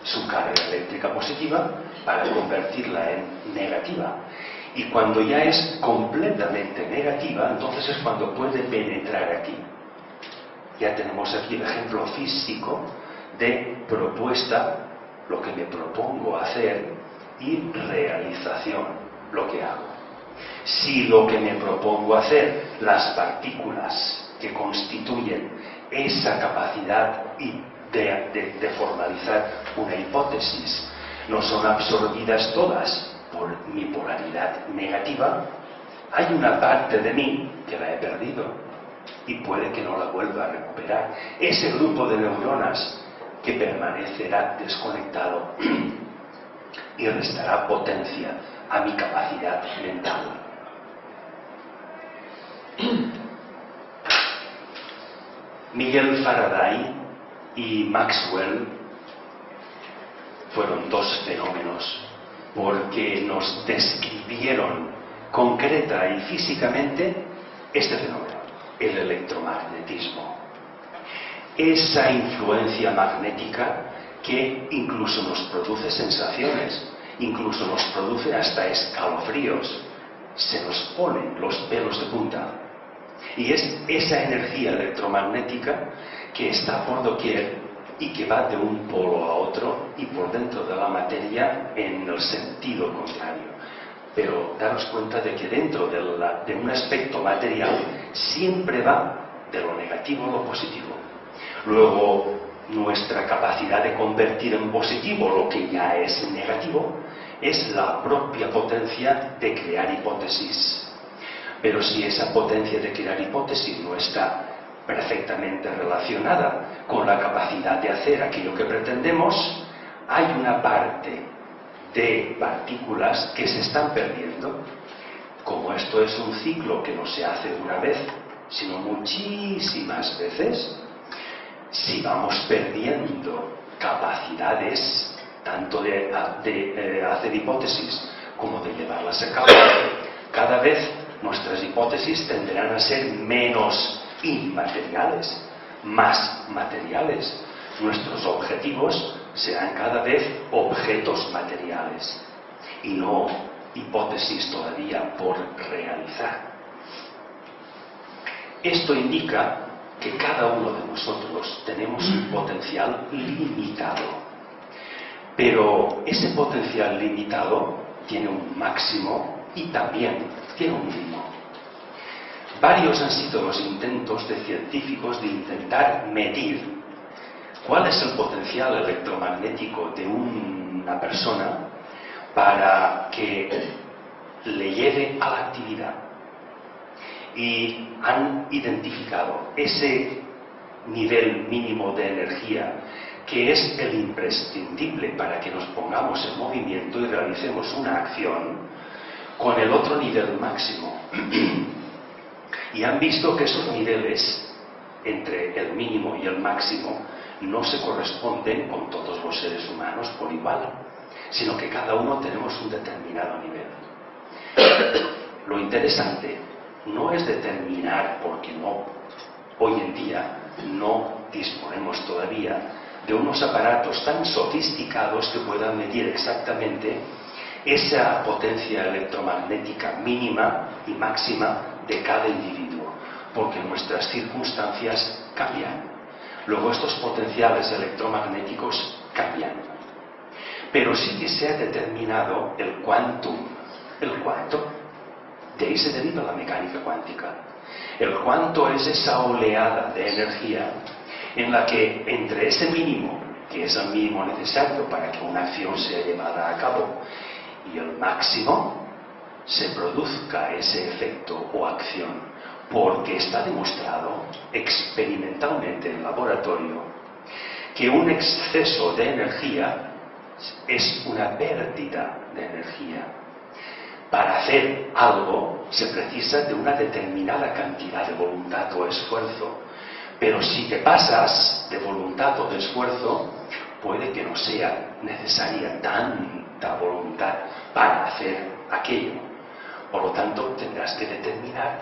[SPEAKER 3] su carga eléctrica positiva para convertirla en negativa. Y cuando ya es completamente negativa, entonces es cuando puede penetrar aquí. Ya tenemos aquí el ejemplo físico de propuesta lo que me propongo hacer, y realización, lo que hago. Si lo que me propongo hacer, las partículas que constituyen esa capacidad de formalizar una hipótesis, no son absorbidas todas por mi polaridad negativa, hay una parte de mí que la he perdido y puede que no la vuelva a recuperar. Ese grupo de neuronas que permanecerá desconectado y restará potencia a mi capacidad mental. Miguel Faraday y Maxwell fueron dos fenómenos porque nos describieron concreta y físicamente este fenómeno, el electromagnetismo. Esa influencia magnética que incluso nos produce sensaciones, incluso nos produce hasta escalofríos, se nos ponen los pelos de punta. Y es esa energía electromagnética que está por doquier y que va de un polo a otro y por dentro de la materia en el sentido contrario. Pero daros cuenta de que dentro de un aspecto material siempre va de lo negativo a lo positivo. Luego, nuestra capacidad de convertir en positivo lo que ya es negativo es la propia potencia de crear hipótesis. Pero si esa potencia de crear hipótesis no está perfectamente relacionada con la capacidad de hacer aquello que pretendemos, hay una parte de partículas que se están perdiendo. Como esto es un ciclo que no se hace una vez, sino muchísimas veces, si vamos perdiendo capacidades tanto de hacer hipótesis como de llevarlas a cabo, cada vez nuestras hipótesis tenderán a ser menos inmateriales, más materiales. Nuestros objetivos serán cada vez objetos materiales y no hipótesis todavía por realizar. Esto indica que cada uno de nosotros tenemos un potencial limitado, pero ese potencial limitado tiene un máximo y también tiene un mínimo. Varios han sido los intentos de científicos de intentar medir cuál es el potencial electromagnético de una persona para que le lleve a la actividad. Y han identificado ese nivel mínimo de energía que es el imprescindible para que nos pongamos en movimiento y realicemos una acción, con el otro nivel máximo. Y han visto que esos niveles entre el mínimo y el máximo no se corresponden con todos los seres humanos por igual, sino que cada uno tenemos un determinado nivel. Lo interesante no es determinar, porque hoy en día no disponemos todavía de unos aparatos tan sofisticados que puedan medir exactamente esa potencia electromagnética mínima y máxima de cada individuo, porque nuestras circunstancias cambian. Luego estos potenciales electromagnéticos cambian. Pero sí que se ha determinado el quantum. El cuánto, de ahí se deriva la mecánica cuántica. El cuánto es esa oleada de energía en la que entre ese mínimo, que es el mínimo necesario para que una acción sea llevada a cabo, y el máximo, se produzca ese efecto o acción, porque está demostrado experimentalmente en laboratorio que un exceso de energía es una pérdida de energía. Para hacer algo se precisa de una determinada cantidad de voluntad o esfuerzo, pero si te pasas de voluntad o de esfuerzo, puede que no sea necesaria tanta voluntad para hacer aquello. Por lo tanto, tendrás que determinar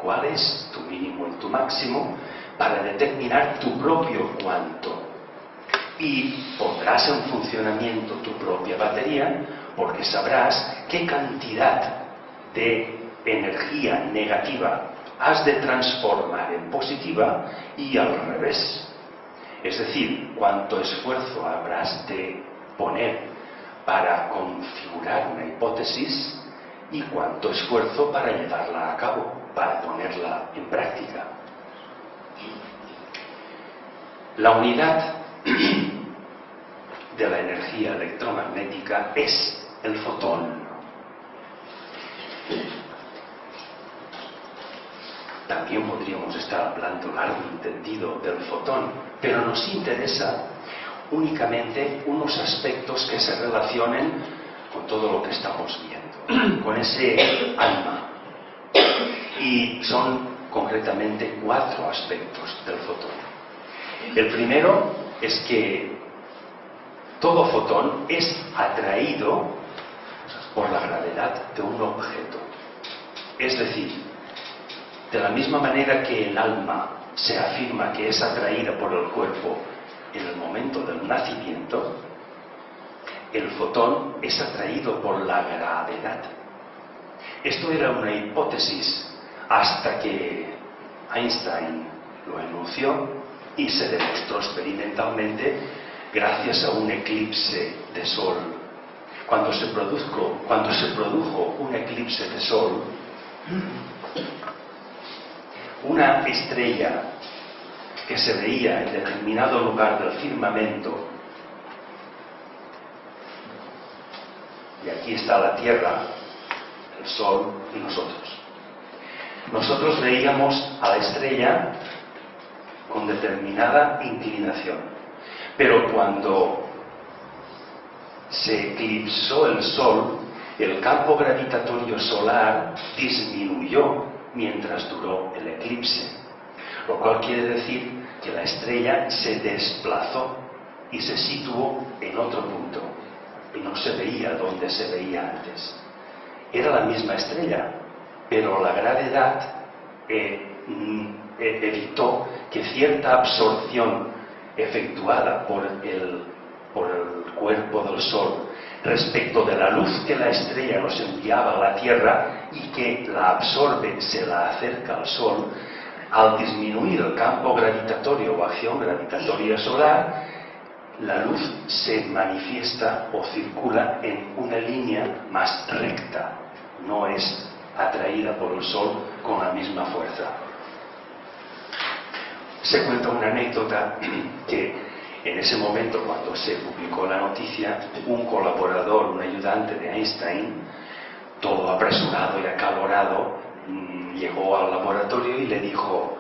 [SPEAKER 3] cuál es tu mínimo y tu máximo para determinar tu propio cuánto. Y pondrás en funcionamiento tu propia batería porque sabrás qué cantidad de energía negativa has de transformar en positiva y al revés. Es decir, cuánto esfuerzo habrás de poner para configurar una hipótesis y cuánto esfuerzo para llevarla a cabo, para ponerla en práctica. La unidad de la energía electromagnética es el fotón. También podríamos estar hablando largo y tendido del fotón, pero nos interesa únicamente unos aspectos que se relacionen con todo lo que estamos viendo, con ese alma. Y son concretamente 4 aspectos del fotón. El primero es que todo fotón es atraído por la gravedad de un objeto. Es decir, de la misma manera que el alma se afirma que es atraída por el cuerpo en el momento del nacimiento, el fotón es atraído por la gravedad. Esto era una hipótesis hasta que Einstein lo enunció y se demostró experimentalmente gracias a un eclipse de sol. Cuando se produjo un eclipse de sol, una estrella que se veía en determinado lugar del firmamento, y aquí está la Tierra, el Sol y nosotros veíamos a la estrella con determinada inclinación, pero cuando se eclipsó el Sol, el campo gravitatorio solar disminuyó mientras duró el eclipse, lo cual quiere decir que la estrella se desplazó y se situó en otro punto y no se veía donde se veía antes. Era la misma estrella, pero la gravedad evitó que cierta absorción efectuada por el cuerpo del Sol respecto de la luz que la estrella nos enviaba a la Tierra y que la absorbe, se la acerca al Sol, al disminuir el campo gravitatorio o acción gravitatoria solar, la luz se manifiesta o circula en una línea más recta, no es atraída por el Sol con la misma fuerza. Se cuenta una anécdota que en ese momento, cuando se publicó la noticia, un colaborador, un ayudante de Einstein, todo apresurado y acalorado, llegó al laboratorio y le dijo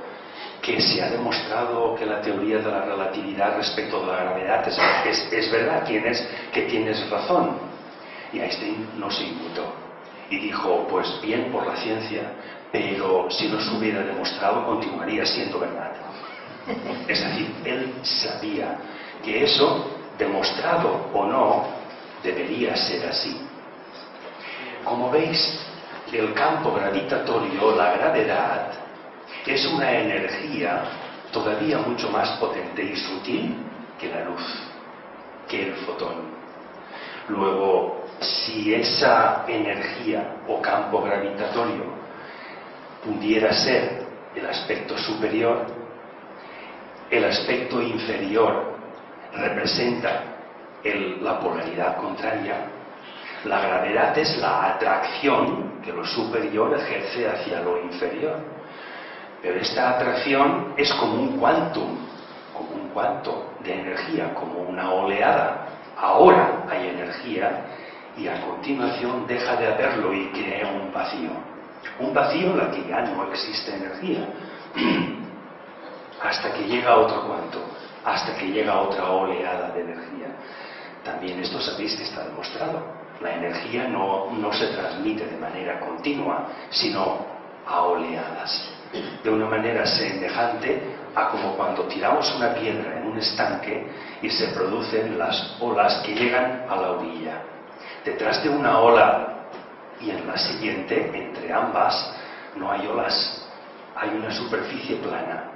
[SPEAKER 3] que se ha demostrado que la teoría de la relatividad respecto de la gravedad es verdad, que tienes razón. Y Einstein no se inmutó y dijo, pues bien por la ciencia, pero si no se hubiera demostrado continuaría siendo verdad. Es decir, él sabía que eso, demostrado o no, debería ser así. Como veis, el campo gravitatorio, la gravedad, es una energía todavía mucho más potente y sutil que la luz, que el fotón. Luego, si esa energía o campo gravitatorio pudiera ser el aspecto superior, el aspecto inferior representa la polaridad contraria. La gravedad es la atracción que lo superior ejerce hacia lo inferior. Pero esta atracción es como un quantum de energía, como una oleada. Ahora hay energía y a continuación deja de haberlo y crea un vacío. Un vacío en el que ya no existe energía. Hasta que llega otro quantum, hasta que llega otra oleada de energía. También esto sabéis que está demostrado. La energía no se transmite de manera continua, sino a oleadas. De una manera semejante a como cuando tiramos una piedra en un estanque y se producen las olas que llegan a la orilla. Detrás de una ola y en la siguiente, entre ambas, no hay olas, hay una superficie plana.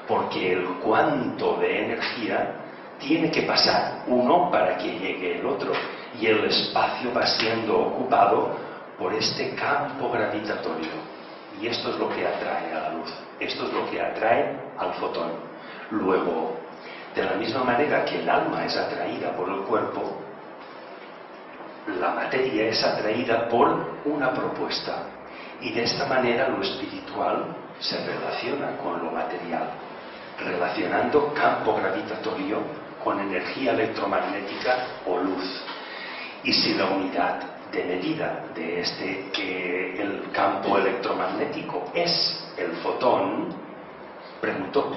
[SPEAKER 3] Porque el cuanto de energía tiene que pasar uno para que llegue el otro, y el espacio va siendo ocupado por este campo gravitatorio, y esto es lo que atrae a la luz, esto es lo que atrae al fotón. Luego, de la misma manera que el alma es atraída por el cuerpo, la materia es atraída por una propuesta y de esta manera lo espiritual se relaciona con lo material, relacionando campo gravitatorio con energía electromagnética o luz. Y si la unidad de medida de que el campo electromagnético es el fotón, preguntó,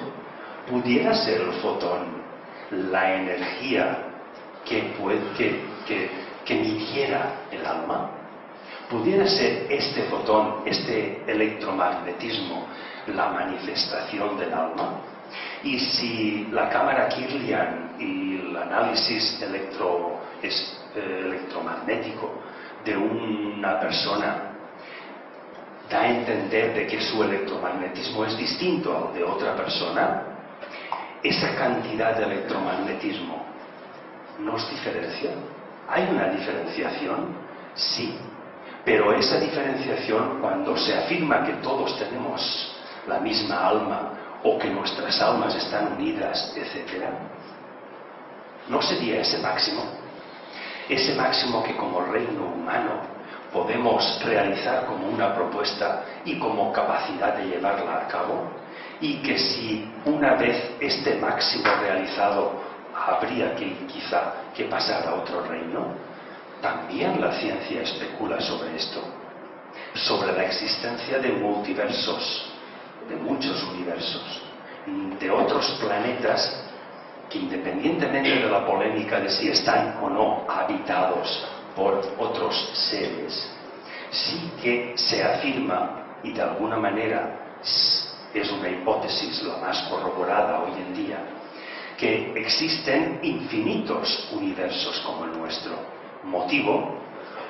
[SPEAKER 3] ¿pudiera ser el fotón la energía que midiera el alma? ¿Pudiera ser este fotón, este electromagnetismo, la manifestación del alma? Y si la cámara Kirlian y el análisis electromagnético de una persona da a entender de que su electromagnetismo es distinto al de otra persona, esa cantidad de electromagnetismo nos diferencia. ¿Hay una diferenciación? Sí. Pero esa diferenciación, cuando se afirma que todos tenemos la misma alma o que nuestras almas están unidas, etc., ¿no sería ese máximo? Ese máximo que como reino humano podemos realizar como una propuesta y como capacidad de llevarla a cabo, y que si una vez este máximo realizado habría quizá que pasar a otro reino. También la ciencia especula sobre esto, sobre la existencia de multiversos, de muchos universos, de otros planetas que, independientemente de la polémica de si están o no habitados por otros seres, sí que se afirma, y de alguna manera es una hipótesis la más corroborada hoy en día, que existen infinitos universos como el nuestro. Motivo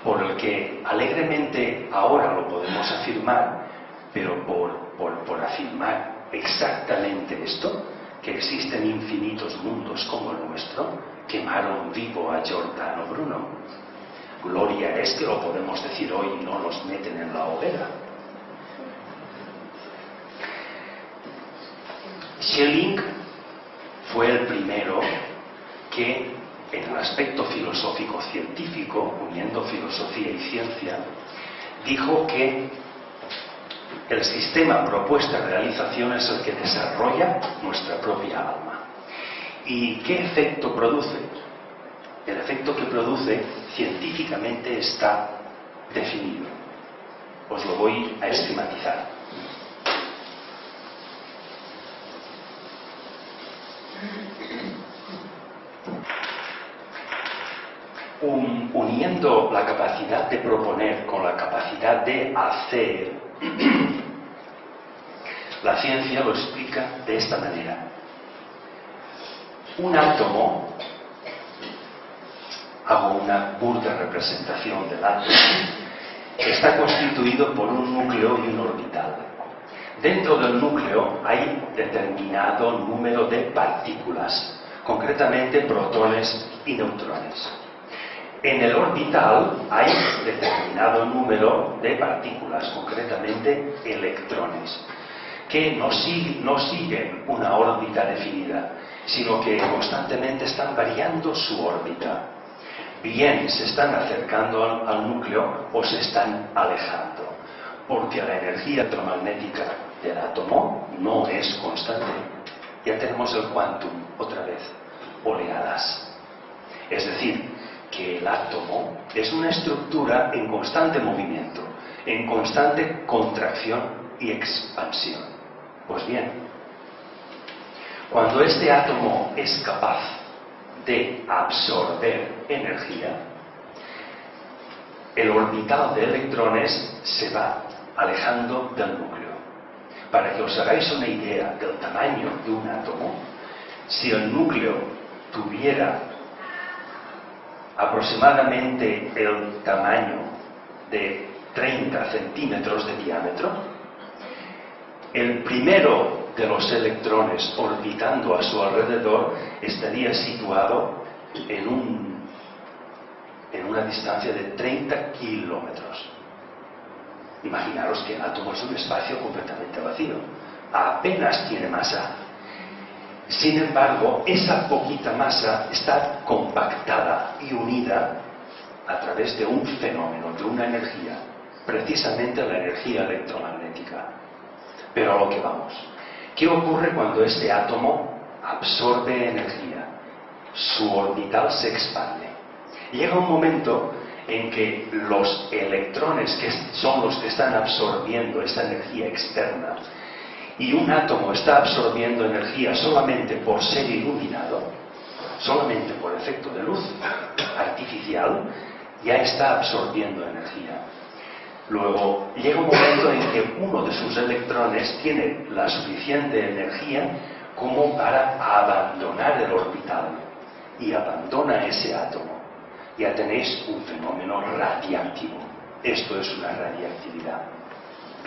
[SPEAKER 3] por el que alegremente ahora lo podemos afirmar, pero por afirmar exactamente esto, que existen infinitos mundos como el nuestro, quemaron vivo a Giordano Bruno. Gloria es que lo podemos decir hoy y no nos meten en la hoguera. Schelling fue el primero que, en el aspecto filosófico-científico, uniendo filosofía y ciencia, dijo que el sistema propuesta-realización es el que desarrolla nuestra propia alma. ¿Y qué efecto produce? El efecto que produce científicamente está definido. Os lo voy a esquematizar. Uniendo la capacidad de proponer con la capacidad de hacer, la ciencia lo explica de esta manera. Un átomo, hago una burda representación del átomo, está constituido por un núcleo y un orbital. Dentro del núcleo hay determinado número de partículas, concretamente protones y neutrones. En el orbital hay determinado número de partículas, concretamente electrones, que no siguen una órbita definida, sino que constantemente están variando su órbita. Bien se están acercando al núcleo o se están alejando, porque la energía electromagnética del átomo no es constante. Ya tenemos el quantum otra vez, oleadas. Es decir, que el átomo es una estructura en constante movimiento, en constante contracción y expansión. Pues bien, cuando este átomo es capaz de absorber energía, el orbital de electrones se va alejando del núcleo. Para que os hagáis una idea del tamaño de un átomo, si el núcleo tuviera aproximadamente el tamaño de 30 centímetros de diámetro, el primero de los electrones orbitando a su alrededor estaría situado en una distancia de 30 kilómetros. Imaginaros que el átomo es un espacio completamente vacío, apenas tiene masa. Sin embargo, esa poquita masa está compactada y unida a través de un fenómeno, de una energía, precisamente la energía electromagnética. Pero a lo que vamos. ¿Qué ocurre cuando este átomo absorbe energía? Su orbital se expande. Llega un momento en que los electrones, que son los que están absorbiendo esta energía externa, y un átomo está absorbiendo energía solamente por ser iluminado, solamente por efecto de luz artificial, ya está absorbiendo energía. Luego llega un momento en que uno de sus electrones tiene la suficiente energía como para abandonar el orbital y abandona ese átomo. Ya tenéis un fenómeno radiactivo. Esto es una radiactividad.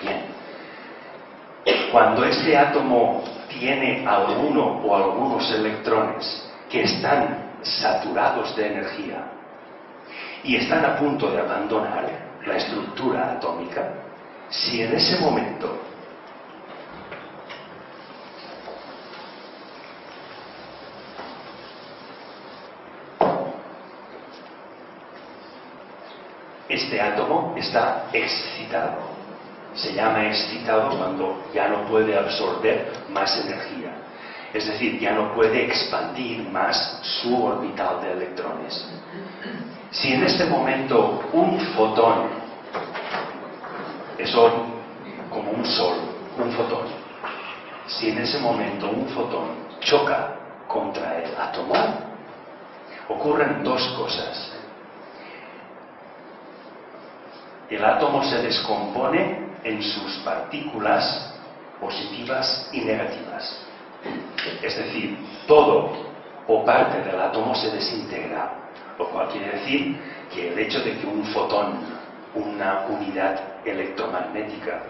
[SPEAKER 3] Bien. Cuando este átomo tiene alguno o algunos electrones que están saturados de energía y están a punto de abandonar la estructura atómica, si en ese momento este átomo está excitado, se llama excitado cuando ya no puede absorber más energía, es decir, ya no puede expandir más su orbital de electrones. Si en este momento un fotón, es como un sol, un fotón, si en ese momento un fotón choca contra el átomo, ocurren dos cosas. El átomo se descompone en sus partículas positivas y negativas. Es decir, todo o parte del átomo se desintegra, lo cual quiere decir que el hecho de que un fotón, una unidad electromagnética,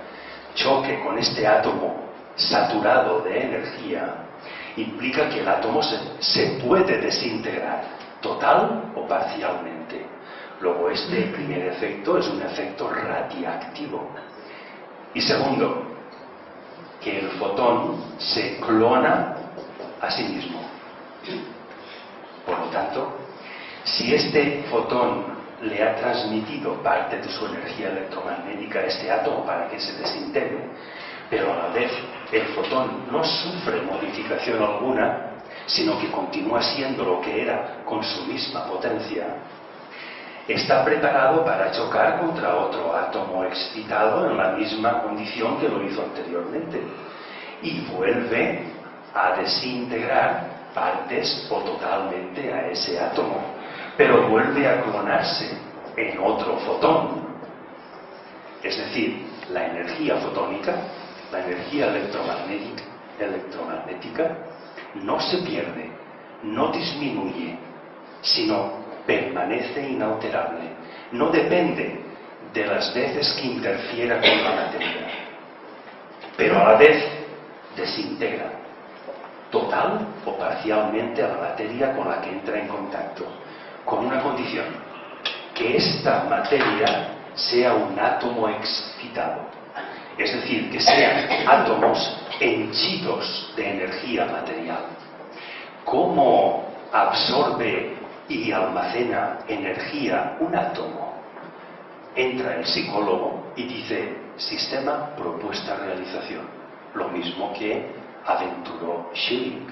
[SPEAKER 3] choque con este átomo saturado de energía, implica que el átomo se puede desintegrar, total o parcialmente. Luego, este primer efecto es un efecto radiactivo. Y segundo, que el fotón se clona a sí mismo. Por lo tanto, si este fotón le ha transmitido parte de su energía electromagnética a este átomo para que se desintegre, pero a la vez el fotón no sufre modificación alguna, sino que continúa siendo lo que era con su misma potencia, está preparado para chocar contra otro átomo excitado en la misma condición que lo hizo anteriormente y vuelve a desintegrar partes o totalmente a ese átomo, pero vuelve a clonarse en otro fotón. Es decir, la energía fotónica, la energía electromagnética no se pierde, no disminuye, sino permanece inalterable. No depende de las veces que interfiera con la materia, pero a la vez desintegra total o parcialmente a la materia con la que entra en contacto, con una condición: que esta materia sea un átomo excitado, es decir, que sean átomos henchidos de energía material. ¿Cómo absorbe y almacena energía un átomo? Entra el psicólogo y dice: sistema, propuesta, realización. Lo mismo que aventuró Schilling.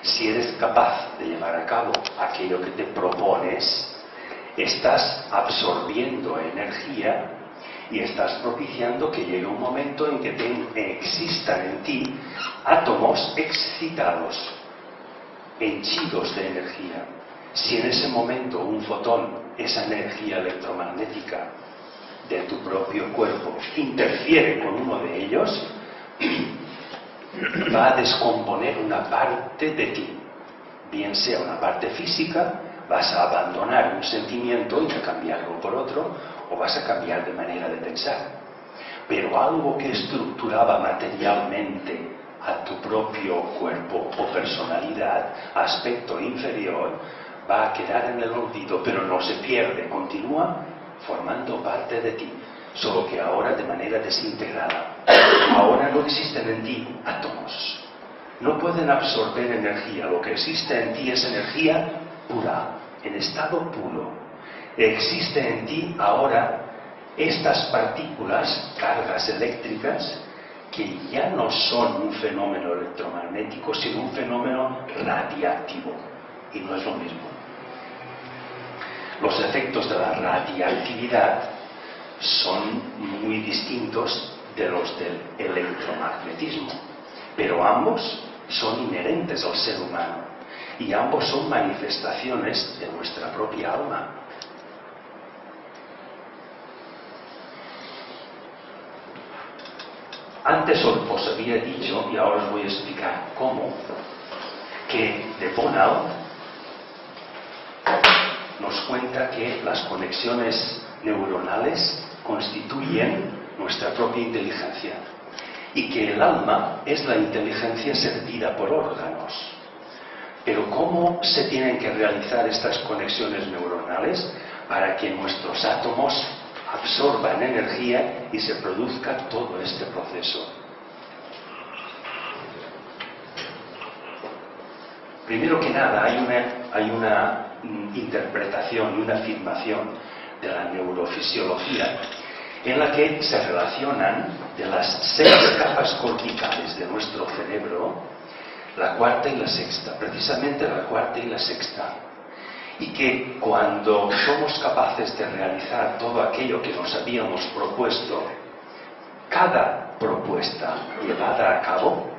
[SPEAKER 3] Si eres capaz de llevar a cabo aquello que te propones, estás absorbiendo energía y estás propiciando que llegue un momento en que existan en ti átomos excitados, henchidos de energía. Si en ese momento un fotón, esa energía electromagnética de tu propio cuerpo, interfiere con uno de ellos, va a descomponer una parte de ti, bien sea una parte física, vas a abandonar un sentimiento y a cambiarlo por otro, o vas a cambiar de manera de pensar. Pero algo que estructuraba materialmente a tu propio cuerpo o personalidad, aspecto inferior, va a quedar en el olvido, pero no se pierde, continúa formando parte de ti, solo que ahora de manera desintegrada. Ahora no existen en ti átomos, no pueden absorber energía, lo que existe en ti es energía pura, en estado puro. existe en ti ahora estas partículas, cargas eléctricas, que ya no son un fenómeno electromagnético, sino un fenómeno radiactivo. Y no es lo mismo. Los efectos de la radiactividad son muy distintos de los del electromagnetismo, pero ambos son inherentes al ser humano y ambos son manifestaciones de nuestra propia alma. Antes os había dicho, y ahora os voy a explicar cómo, que de Bonal nos cuenta que las conexiones neuronales constituyen nuestra propia inteligencia y que el alma es la inteligencia servida por órganos. Pero ¿cómo se tienen que realizar estas conexiones neuronales para que nuestros átomos absorban energía y se produzca todo este proceso? Primero que nada, hay una interpretación y una afirmación de la neurofisiología en la que se relacionan de las 6 capas corticales de nuestro cerebro, la cuarta y la sexta, precisamente la cuarta y la sexta, y que cuando somos capaces de realizar todo aquello que nos habíamos propuesto, cada propuesta llevada a cabo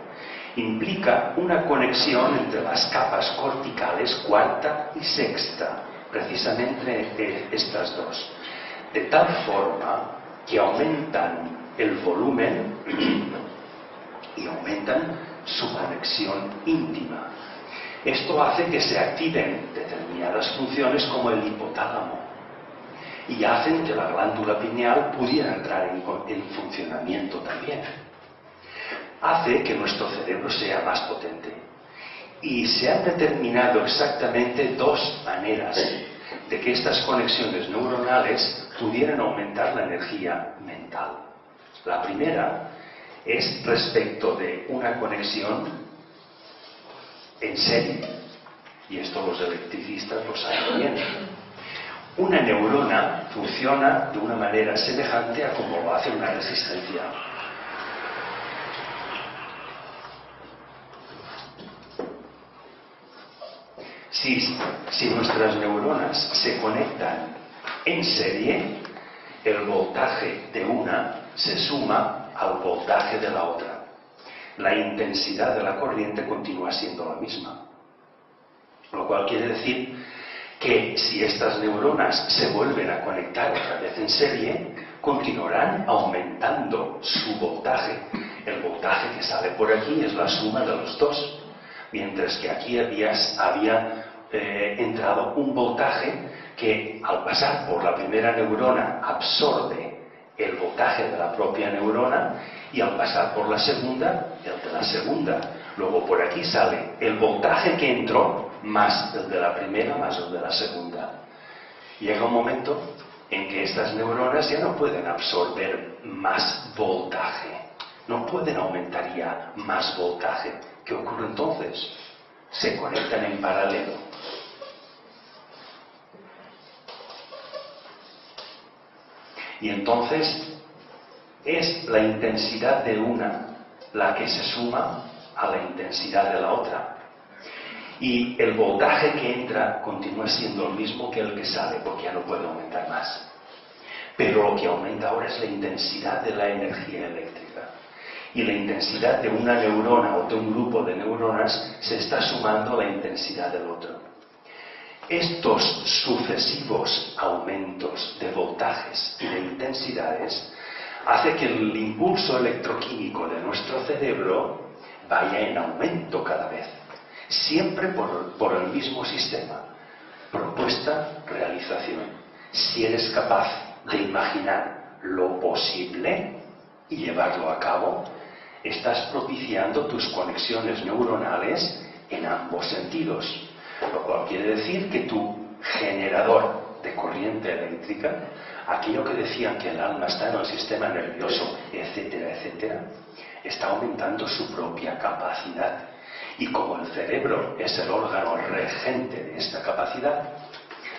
[SPEAKER 3] implica una conexión entre las capas corticales cuarta y sexta, precisamente estas dos, de tal forma que aumentan el volumen y aumentan su conexión íntima. Esto hace que se activen determinadas funciones como el hipotálamo y hacen que la glándula pineal pudiera entrar en funcionamiento también. Hace que nuestro cerebro sea más potente. Y se han determinado exactamente 2 maneras de que estas conexiones neuronales pudieran aumentar la energía mental. La primera es respecto de una conexión en serie, y esto los electricistas lo saben bien. Una neurona funciona de una manera semejante a como lo hace una resistencia. Si nuestras neuronas se conectan en serie, el voltaje de una se suma al voltaje de la otra. La intensidad de la corriente continúa siendo la misma. Lo cual quiere decir que si estas neuronas se vuelven a conectar otra vez en serie, continuarán aumentando su voltaje. El voltaje que sale por aquí es la suma de los dos. Mientras que aquí había entrado un voltaje que al pasar por la primera neurona absorbe el voltaje de la propia neurona y al pasar por la segunda, el de la segunda. Luego por aquí sale el voltaje que entró más el de la primera más el de la segunda. Llega un momento en que estas neuronas ya no pueden absorber más voltaje, no pueden aumentar ya más voltaje. ¿Qué ocurre entonces? Se conectan en paralelo. Y entonces es la intensidad de una la que se suma a la intensidad de la otra. Y el voltaje que entra continúa siendo el mismo que el que sale, porque ya no puede aumentar más. Pero lo que aumenta ahora es la intensidad de la energía eléctrica. Y la intensidad de una neurona o de un grupo de neuronas se está sumando a la intensidad del otro. Estos sucesivos aumentos de voltajes y de intensidades hace que el impulso electroquímico de nuestro cerebro vaya en aumento cada vez, siempre por el mismo sistema: propuesta, realización. Si eres capaz de imaginar lo posible y llevarlo a cabo, estás propiciando tus conexiones neuronales en ambos sentidos. Lo cual quiere decir que tu generador de corriente eléctrica, aquello que decían que el alma está en el sistema nervioso, etcétera, etcétera, está aumentando su propia capacidad. Y como el cerebro es el órgano regente de esta capacidad,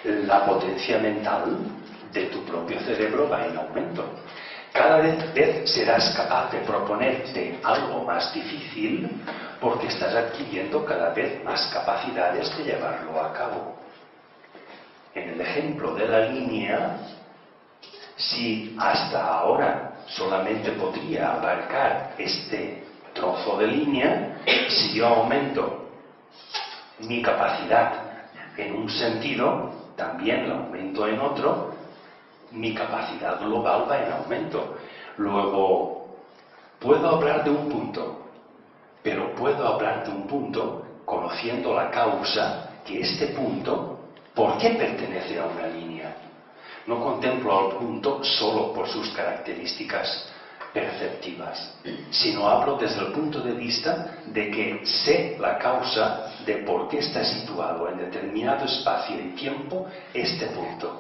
[SPEAKER 3] la potencia mental de tu propio cerebro va en aumento. Cada vez serás capaz de proponerte algo más difícil porque estás adquiriendo cada vez más capacidades de llevarlo a cabo. En el ejemplo de la línea, si hasta ahora solamente podría abarcar este trozo de línea, si yo aumento mi capacidad en un sentido, también la aumento en otro, mi capacidad global va en aumento. Luego, puedo hablar de un punto, pero puedo hablar de un punto conociendo la causa que este punto, ¿por qué pertenece a una línea? No contemplo al punto solo por sus características perceptivas, sino hablo desde el punto de vista de que sé la causa de por qué está situado en determinado espacio y tiempo este punto.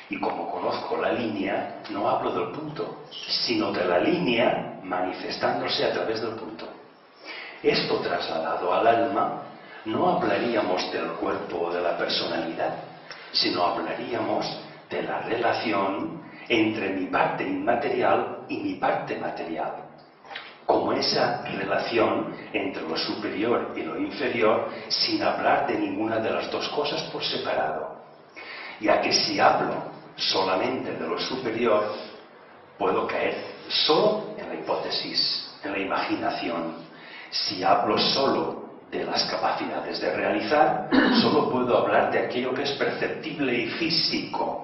[SPEAKER 3] Y como conozco la línea, no hablo del punto, sino de la línea manifestándose a través del punto. Esto trasladado al alma, no hablaríamos del cuerpo o de la personalidad, sino hablaríamos de la relación entre mi parte inmaterial y mi parte material. Como esa relación entre lo superior y lo inferior, sin hablar de ninguna de las dos cosas por separado. Ya que si hablo solamente de lo superior, puedo caer solo en la hipótesis, en la imaginación. Si hablo solo de las capacidades de realizar, solo puedo hablar de aquello que es perceptible y físico.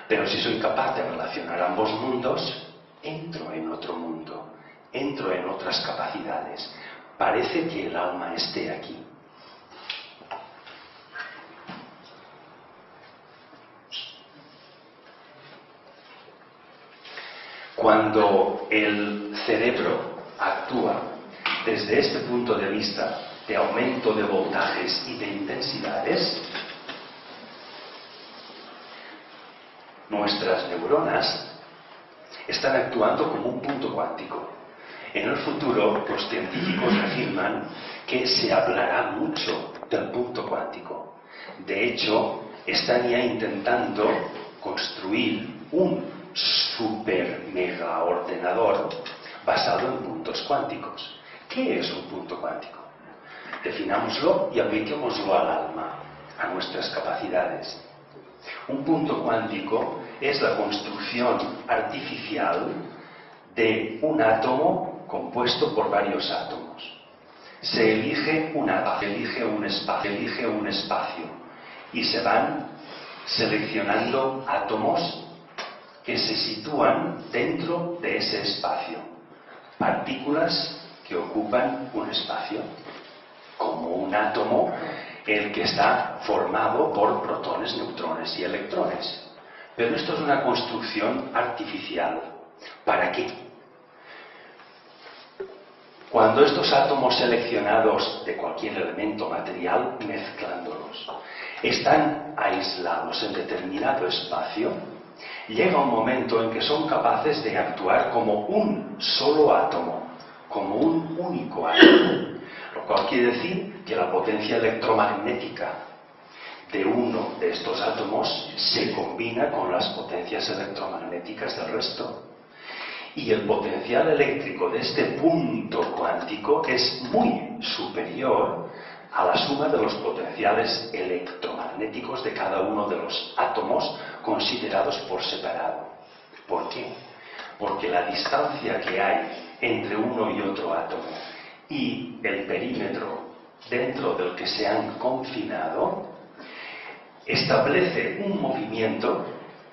[SPEAKER 3] Pero si soy capaz de relacionar ambos mundos, entro en otro mundo, entro en otras capacidades. Parece que el alma esté aquí. Cuando el cerebro actúa desde este punto de vista de aumento de voltajes y de intensidades, nuestras neuronas están actuando como un punto cuántico. En el futuro, los científicos afirman que se hablará mucho del punto cuántico. De hecho, están ya intentando construir un super mega ordenador basado en puntos cuánticos. ¿Qué es un punto cuántico? Definámoslo y apliquémoslo al alma, a nuestras capacidades. Un punto cuántico es la construcción artificial de un átomo compuesto por varios átomos. Se elige un espacio y se van seleccionando átomos que se sitúan dentro de ese espacio. Partículas que ocupan un espacio, como un átomo, el que está formado por protones, neutrones y electrones. Pero esto es una construcción artificial. ¿Para qué? Cuando estos átomos seleccionados de cualquier elemento material, mezclándolos, están aislados en determinado espacio, llega un momento en que son capaces de actuar como un solo átomo, como un único átomo. Lo cual quiere decir que la potencia electromagnética de uno de estos átomos se combina con las potencias electromagnéticas del resto. Y el potencial eléctrico de este punto cuántico es muy superior a la suma de los potenciales electromagnéticos de cada uno de los átomos considerados por separado. ¿Por qué? Porque la distancia que hay entre uno y otro átomo y el perímetro dentro del que se han confinado establece un movimiento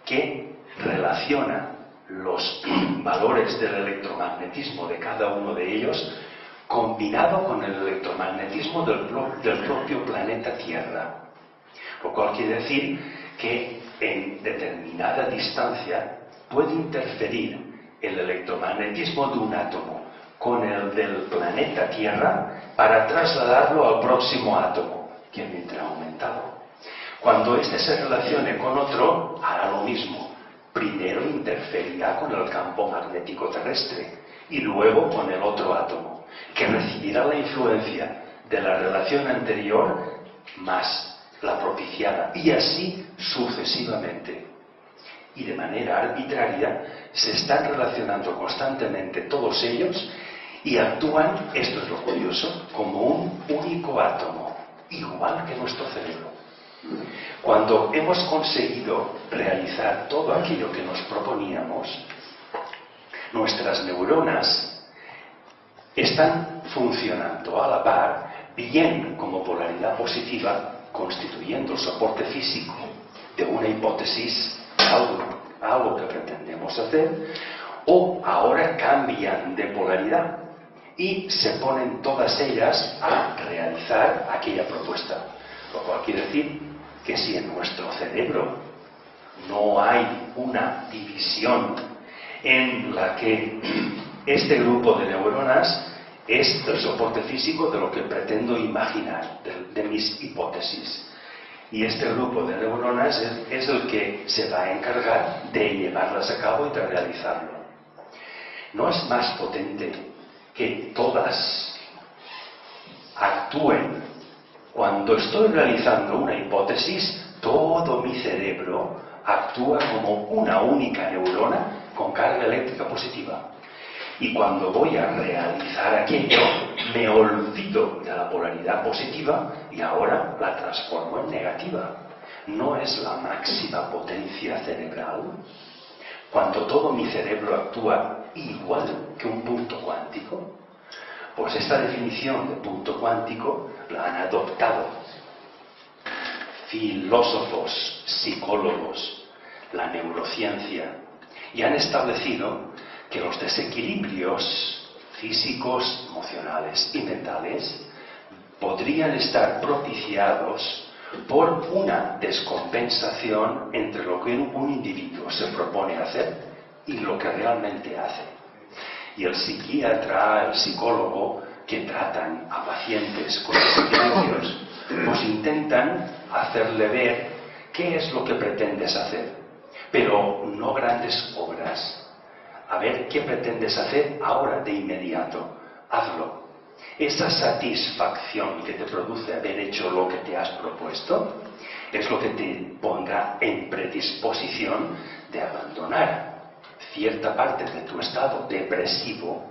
[SPEAKER 3] que relaciona los valores del electromagnetismo de cada uno de ellos combinado con el electromagnetismo del propio planeta Tierra. Lo cual quiere decir que en determinada distancia puede interferir el electromagnetismo de un átomo con el del planeta Tierra para trasladarlo al próximo átomo, que vendrá aumentado. Cuando éste se relacione con otro, hará lo mismo. Primero interferirá con el campo magnético terrestre y luego con el otro átomo, que recibirá la influencia de la relación anterior más la propiciada, y así sucesivamente. Y de manera arbitraria se están relacionando constantemente todos ellos y actúan, esto es lo curioso, como un único átomo, igual que nuestro cerebro. Cuando hemos conseguido realizar todo aquello que nos proponíamos, nuestras neuronas están funcionando a la par, bien como polaridad positiva, constituyendo el soporte físico de una hipótesis, algo que pretendemos hacer, o ahora cambian de polaridad y se ponen todas ellas a realizar aquella propuesta. Lo cual quiere decir que si en nuestro cerebro no hay una división en la que este grupo de neuronas es el soporte físico de lo que pretendo imaginar, de mis hipótesis, y este grupo de neuronas es el que se va a encargar de llevarlas a cabo y de realizarlo. ¿No es más potente que todas actúen? Cuando estoy realizando una hipótesis, todo mi cerebro actúa como una única neurona con carga eléctrica positiva. Y cuando voy a realizar aquello, me olvido de la polaridad positiva y ahora la transformo en negativa. ¿No es la máxima potencia cerebral? Cuando todo mi cerebro actúa igual que un punto cuántico. Pues esta definición de punto cuántico la han adoptado filósofos, psicólogos, la neurociencia, y han establecido que los desequilibrios físicos, emocionales y mentales podrían estar propiciados por una descompensación entre lo que un individuo se propone hacer y lo que realmente hace. Y el psiquiatra, el psicólogo que tratan a pacientes con desequilibrios, pues intentan hacerle ver qué es lo que pretendes hacer, pero no grandes obras. A ver, ¿qué pretendes hacer ahora de inmediato? Hazlo. Esa satisfacción que te produce haber hecho lo que te has propuesto es lo que te pondrá en predisposición de abandonar cierta parte de tu estado depresivo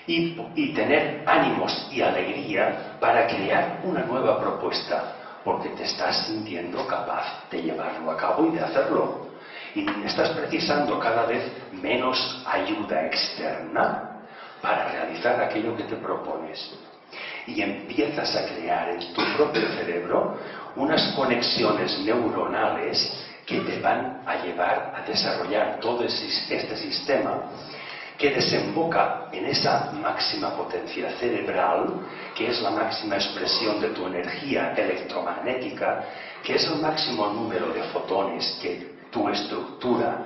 [SPEAKER 3] y tener ánimos y alegría para crear una nueva propuesta, porque te estás sintiendo capaz de llevarlo a cabo y de hacerlo. Y estás precisando cada vez menos ayuda externa para realizar aquello que te propones. Y empiezas a crear en tu propio cerebro unas conexiones neuronales que te van a llevar a desarrollar todo este sistema que desemboca en esa máxima potencia cerebral, que es la máxima expresión de tu energía electromagnética, que es el máximo número de fotones que tu estructura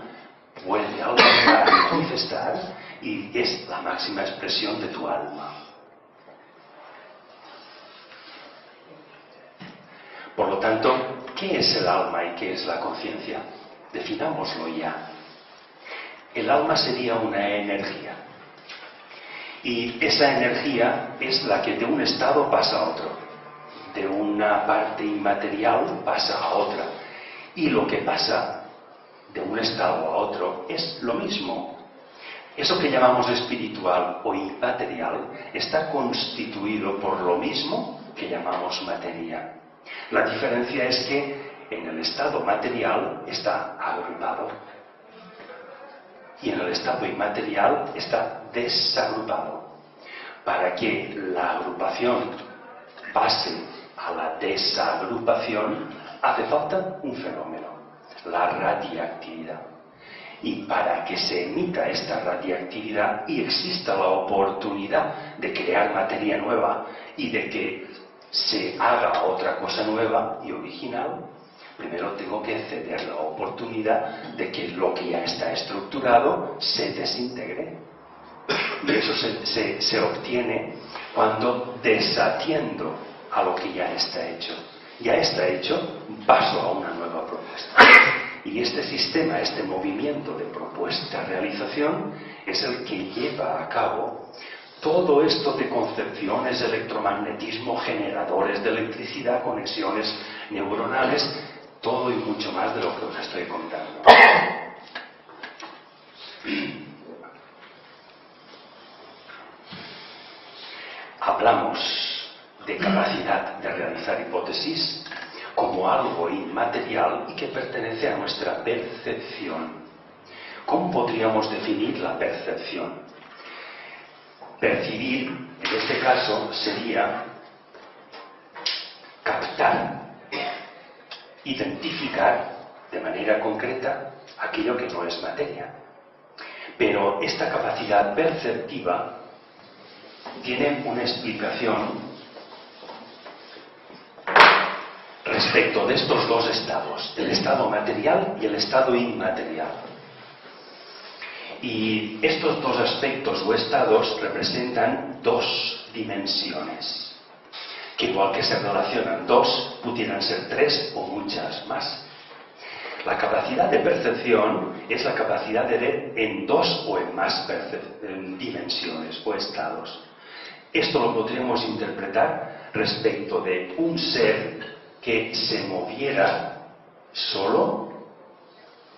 [SPEAKER 3] puede alcanzar y manifestar, y es la máxima expresión de tu alma. Por lo tanto, ¿qué es el alma y qué es la conciencia? Definámoslo ya. El alma sería una energía, y esa energía es la que de un estado pasa a otro, de una parte inmaterial pasa a otra, y lo que pasa de un estado a otro es lo mismo. Eso que llamamos espiritual o inmaterial está constituido por lo mismo que llamamos materia. La diferencia es que en el estado material está agrupado y en el estado inmaterial está desagrupado. Para que la agrupación pase a la desagrupación hace falta un fenómeno, la radiactividad. Y para que se emita esta radiactividad y exista la oportunidad de crear materia nueva y de que se haga otra cosa nueva y original, primero tengo que ceder la oportunidad de que lo que ya está estructurado se desintegre. Y eso se obtiene cuando desatiendo a lo que ya está hecho. Ya está hecho, paso a una nueva propuesta. Y este sistema, este movimiento de propuesta-realización es el que lleva a cabo todo esto de concepciones, electromagnetismo, generadores de electricidad, conexiones neuronales, todo y mucho más de lo que os estoy contando. Hablamos de capacidad de realizar hipótesis como algo inmaterial y que pertenece a nuestra percepción. ¿Cómo podríamos definir la percepción? Percibir, en este caso, sería captar, identificar de manera concreta aquello que no es materia. Pero esta capacidad perceptiva tiene una explicación respecto de estos dos estados, el estado material y el estado inmaterial. Y estos dos aspectos o estados representan dos dimensiones, que igual que se relacionan dos, pudieran ser tres o muchas más. La capacidad de percepción es la capacidad de ver en dos o en más dimensiones o estados. Esto lo podríamos interpretar respecto de un ser que se moviera solo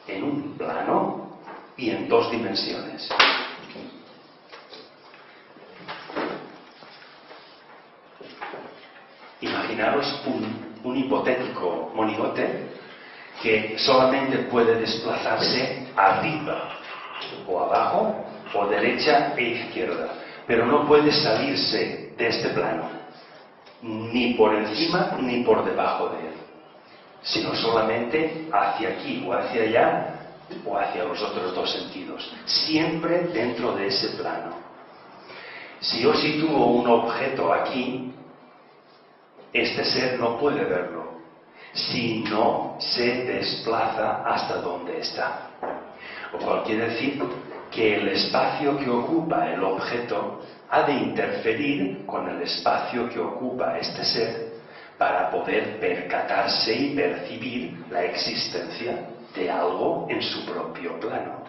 [SPEAKER 3] en un plano y en dos dimensiones. Imaginaros un hipotético monigote que solamente puede desplazarse arriba o abajo o derecha e izquierda, pero no puede salirse de este plano, ni por encima ni por debajo de él, sino solamente hacia aquí o hacia allá o hacia los otros dos sentidos, siempre dentro de ese plano. Si yo sitúo un objeto aquí, este ser no puede verlo si no se desplaza hasta donde está. Lo cual quiere decir que el espacio que ocupa el objeto ha de interferir con el espacio que ocupa este ser para poder percatarse y percibir la existencia de algo en su propio plano.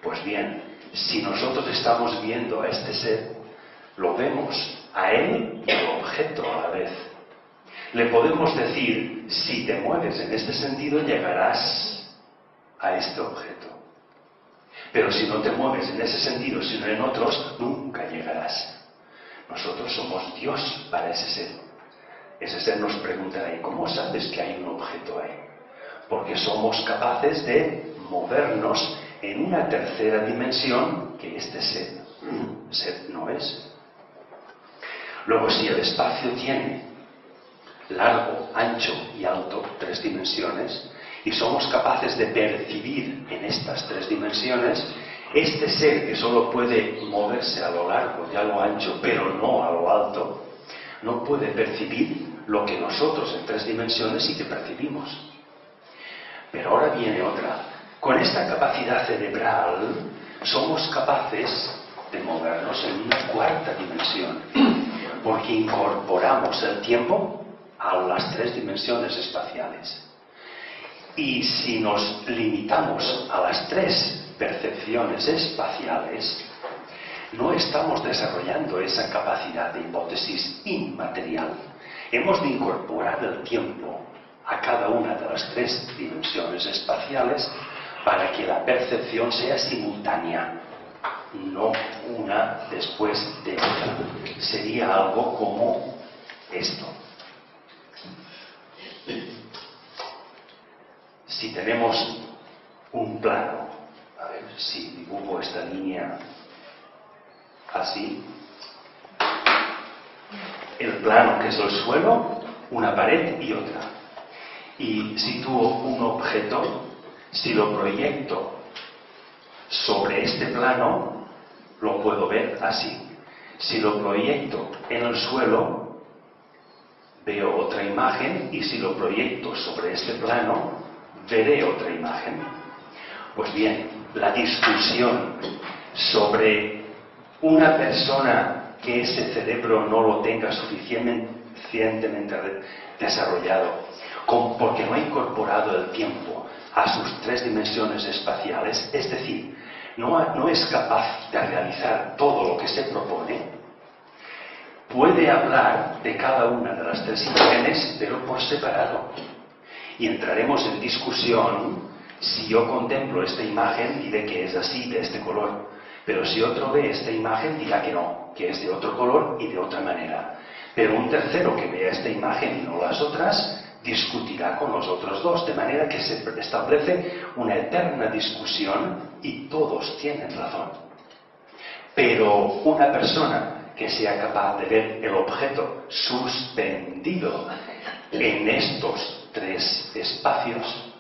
[SPEAKER 3] Pues bien, si nosotros estamos viendo a este ser, lo vemos a él y al objeto a la vez. Le podemos decir, si te mueves en este sentido llegarás a este objeto. Pero si no te mueves en ese sentido, sino en otros, nunca llegarás. Nosotros somos Dios para ese ser. Ese ser nos preguntará, ¿y cómo sabes que hay un objeto ahí? Porque somos capaces de movernos en una tercera dimensión que este ser no es. Luego, si el espacio tiene largo, ancho y alto, tres dimensiones, y somos capaces de percibir en estas tres dimensiones, este ser que solo puede moverse a lo largo y a lo ancho, pero no a lo alto, no puede percibir lo que nosotros en tres dimensiones sí que percibimos. Pero ahora viene otra. Con esta capacidad cerebral somos capaces de movernos en una cuarta dimensión, porque incorporamos el tiempo a las tres dimensiones espaciales. Y si nos limitamos a las tres percepciones espaciales, no estamos desarrollando esa capacidad de hipótesis inmaterial. Hemos de incorporar el tiempo a cada una de las tres dimensiones espaciales para que la percepción sea simultánea, no una después de otra. Sería algo como esto. Si tenemos un plano, a ver si dibujo esta línea así, el plano que es el suelo, una pared y otra. Y sitúo un objeto, si lo proyecto sobre este plano, lo puedo ver así. Si lo proyecto en el suelo, veo otra imagen, y si lo proyecto sobre este plano, veré otra imagen. Pues bien, la discusión sobre una persona que ese cerebro no lo tenga suficientemente desarrollado, porque no ha incorporado el tiempo a sus tres dimensiones espaciales, es decir, no es capaz de realizar todo lo que se propone, puede hablar de cada una de las tres imágenes, pero por separado. Y entraremos en discusión. Si yo contemplo esta imagen, diré que es así, de este color. Pero si otro ve esta imagen, dirá que no, que es de otro color y de otra manera. Pero un tercero que vea esta imagen y no las otras, discutirá con los otros dos, de manera que se establece una eterna discusión y todos tienen razón. Pero una persona que sea capaz de ver el objeto suspendido en estos tres espacios,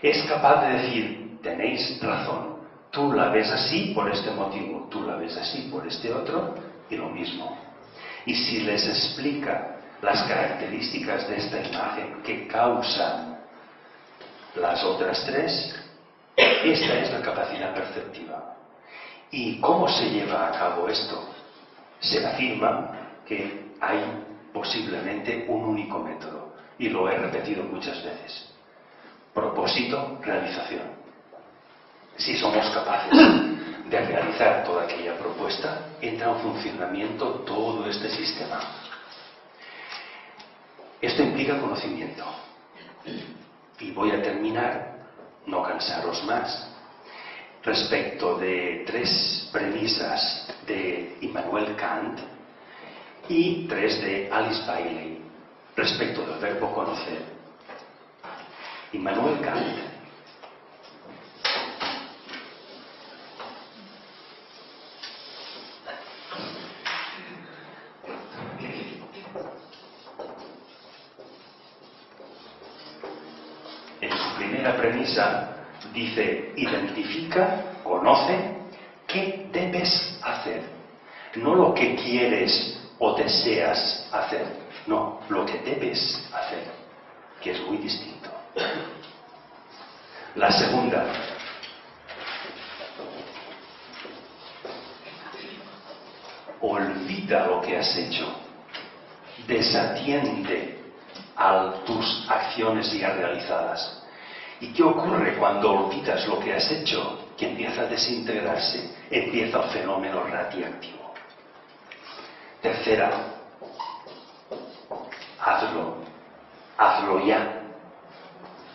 [SPEAKER 3] es capaz de decir, tenéis razón, tú la ves así por este motivo, tú la ves así por este otro, y lo mismo. Y si les explica las características de esta imagen que causan las otras tres, esta es la capacidad perceptiva. ¿Y cómo se lleva a cabo esto? Se afirma que hay posiblemente un único método, y lo he repetido muchas veces. Propósito, realización. Si somos capaces de realizar toda aquella propuesta, entra en funcionamiento todo este sistema. Esto implica conocimiento. Y voy a terminar, no cansaros más, respecto de tres premisas de Immanuel Kant y tres de Alice Bailey, respecto del verbo conocer. Immanuel Kant en su primera premisa dice: identifica, conoce qué debes hacer, no lo que quieres o deseas hacer, no, lo que debes hacer, que es muy distinto. La segunda, olvida lo que has hecho, desatiende a tus acciones ya realizadas. ¿Y qué ocurre cuando olvidas lo que has hecho? Que empieza a desintegrarse, empieza un fenómeno radiactivo. Tercera, hazlo ya.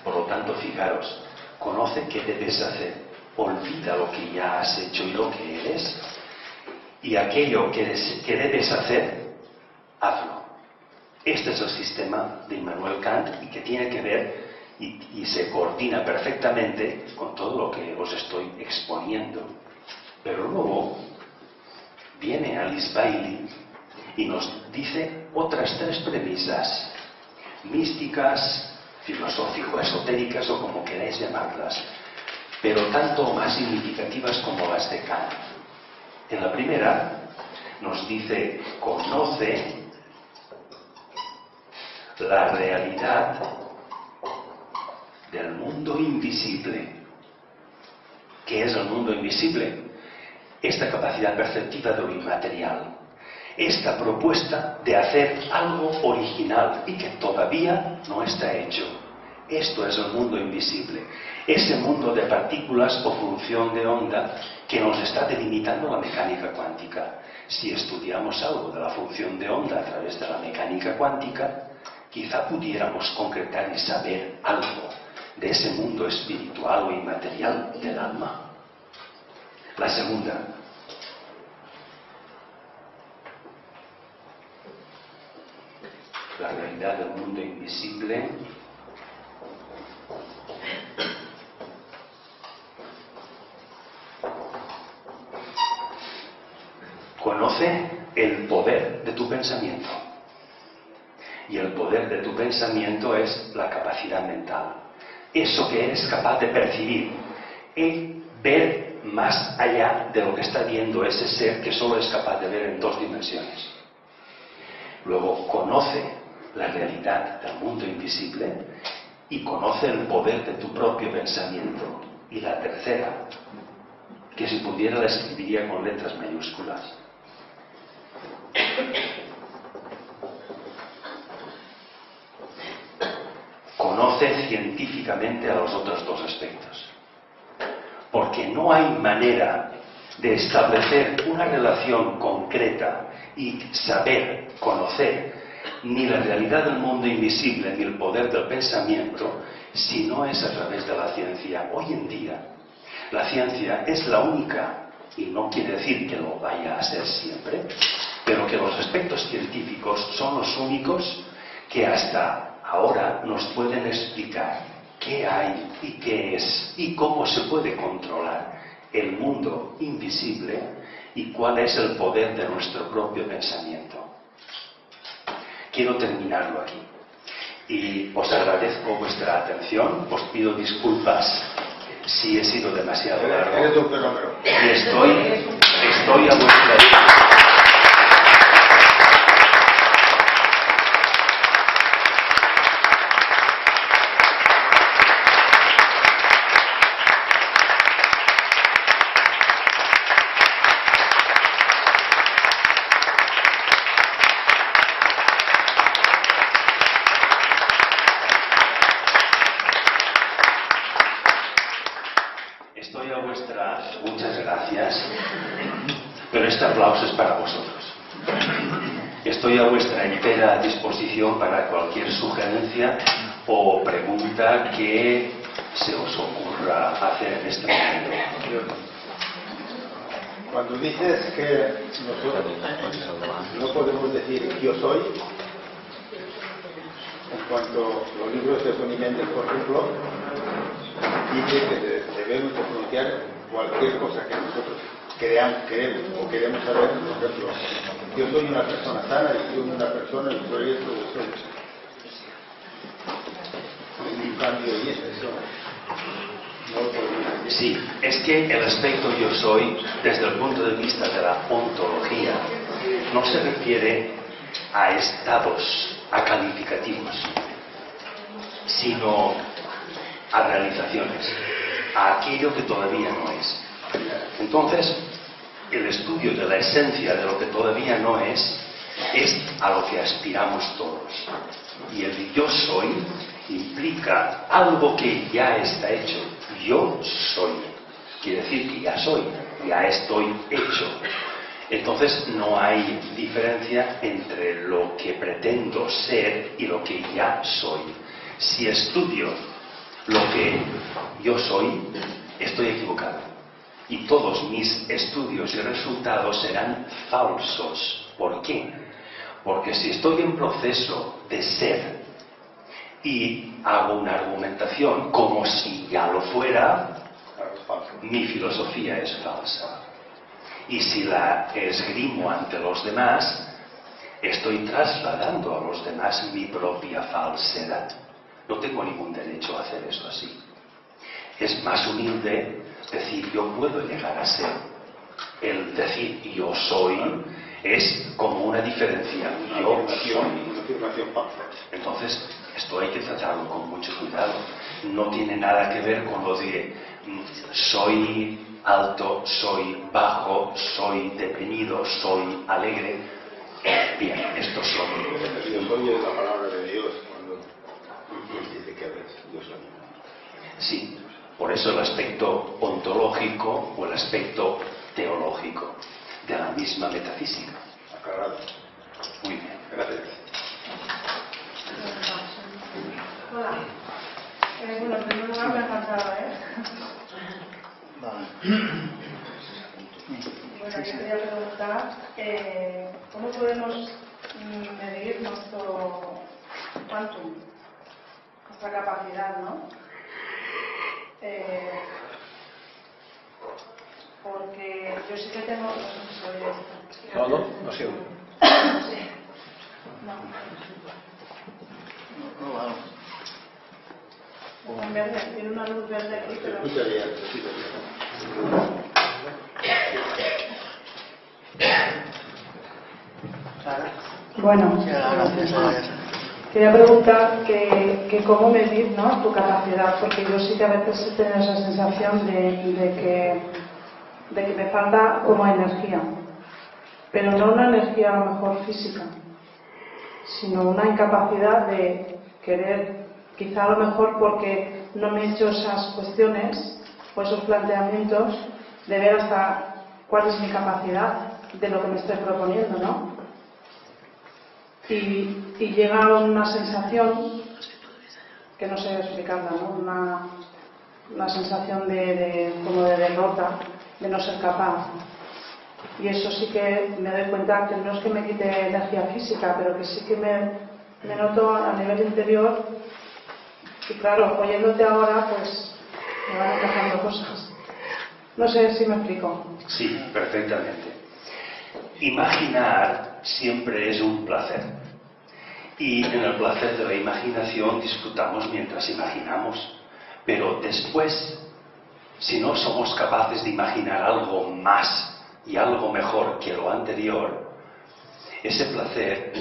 [SPEAKER 3] Por lo tanto, fijaros, conoce qué debes hacer, olvida lo que ya has hecho y lo que eres, y aquello que debes hacer, hazlo. Este es el sistema de Immanuel Kant y que tiene que ver y se coordina perfectamente con todo lo que os estoy exponiendo. Pero luego viene Alice Bailey y nos dice otras tres premisas místicas, filosófico-esotéricas o como queráis llamarlas, pero tanto más significativas como las de Kant. En la primera nos dice: conoce la realidad del mundo invisible. ¿Qué es el mundo invisible? Esta capacidad perceptiva de lo inmaterial. Esta propuesta de hacer algo original y que todavía no está hecho. Esto es el mundo invisible. Ese mundo de partículas o función de onda que nos está delimitando la mecánica cuántica. Si estudiamos algo de la función de onda a través de la mecánica cuántica, quizá pudiéramos concretar y saber algo de ese mundo espiritual o inmaterial del alma. La segunda, la realidad del mundo invisible conoce el poder de tu pensamiento. Y el poder de tu pensamiento es la capacidad mental. Eso que eres capaz de percibir y ver más allá de lo que está viendo ese ser que solo es capaz de ver en dos dimensiones. Luego conoce la realidad del mundo invisible y conoce el poder de tu propio pensamiento. Y la tercera, que si pudiera la escribiría con letras mayúsculas: conoce científicamente a los otros dos aspectos. Porque no hay manera de establecer una relación concreta y saber, conocer, ni la realidad del mundo invisible ni el poder del pensamiento, si no es a través de la ciencia. Hoy en día, la ciencia es la única, y no quiere decir que lo vaya a ser siempre, pero que los aspectos científicos son los únicos que hasta ahora nos pueden explicar qué hay y qué es y cómo se puede controlar el mundo invisible y cuál es el poder de nuestro propio pensamiento. Quiero terminarlo aquí y os agradezco vuestra atención, os pido disculpas si he sido demasiado largo y estoy a vuestra disposición. Muchas gracias, pero este aplauso es para vosotros. Estoy a vuestra entera disposición para cualquier sugerencia o pregunta que se os ocurra hacer en este momento.
[SPEAKER 4] Cuando dices que nosotros no podemos decir yo soy, en cuanto a los libros de Tony Méndez, por ejemplo, dice que debemos de pronunciar cualquier cosa que nosotros queremos o queremos saber. Por ejemplo, yo soy una persona sana, yo soy una persona, yo soy esto, yo soy un cambio y eso no lo podemos decir.
[SPEAKER 3] Sí, es que el aspecto yo soy, desde el punto de vista de la ontología, no se refiere a estados, a calificativos, sino a realizaciones, a aquello que todavía no es. Entonces, el estudio de la esencia de lo que todavía no es a lo que aspiramos todos. Y el yo soy implica algo que ya está hecho. Yo soy. Quiere decir que ya soy, ya estoy hecho. Entonces no hay diferencia entre lo que pretendo ser y lo que ya soy. Si estudio lo que yo soy, estoy equivocado. Y todos mis estudios y resultados serán falsos. ¿Por qué? Porque si estoy en proceso de ser y hago una argumentación como si ya lo fuera, mi filosofía es falsa. Y si la esgrimo ante los demás, estoy trasladando a los demás mi propia falsedad. No tengo ningún derecho a hacer eso así. Es más humilde decir yo puedo llegar a ser. El decir yo soy es como una diferencia. Yo soy. Entonces, esto hay que tratarlo con mucho cuidado. No tiene nada que ver con lo de soy alto, soy bajo, soy deprimido, soy alegre. Bien, estos son.
[SPEAKER 4] Yo soy la palabra de Dios cuando dice que yo soy.
[SPEAKER 3] Sí, por eso el aspecto ontológico o el aspecto teológico de la misma metafísica.
[SPEAKER 4] Aclarado.
[SPEAKER 3] Muy bien.
[SPEAKER 4] Gracias.
[SPEAKER 5] Hola. Bueno, en primer lugar me ha encantado, Bueno, yo quería preguntar, ¿cómo podemos medir nuestro quantum, nuestra capacidad, ¿no? Porque yo sí que tengo...
[SPEAKER 2] No sé.
[SPEAKER 5] Sí. No. En verde, tiene una luz verde aquí, pero...
[SPEAKER 4] Escucha bien, escucha bien.
[SPEAKER 5] Bueno, quería preguntar que cómo medir, ¿no?, tu capacidad, porque yo sí que a veces tengo esa sensación de que me falta como energía, pero no una energía a lo mejor física, sino una incapacidad de querer, quizá a lo mejor porque no me he hecho esas cuestiones o esos planteamientos, de ver hasta cuál es mi capacidad de lo que me estoy proponiendo, ¿no? Y llega una sensación que no sé explicarla, ¿no? Una sensación como de derrota, de no ser capaz. Y eso sí que me doy cuenta que no es que me quite energía física, pero que sí que me noto a nivel interior. Y claro, oyéndote ahora, pues me van encajando cosas. No sé si me explico.
[SPEAKER 3] Sí, perfectamente. Imaginar siempre es un placer. Y en el placer de la imaginación disfrutamos mientras imaginamos. Pero después, si no somos capaces de imaginar algo más y algo mejor que lo anterior, ese placer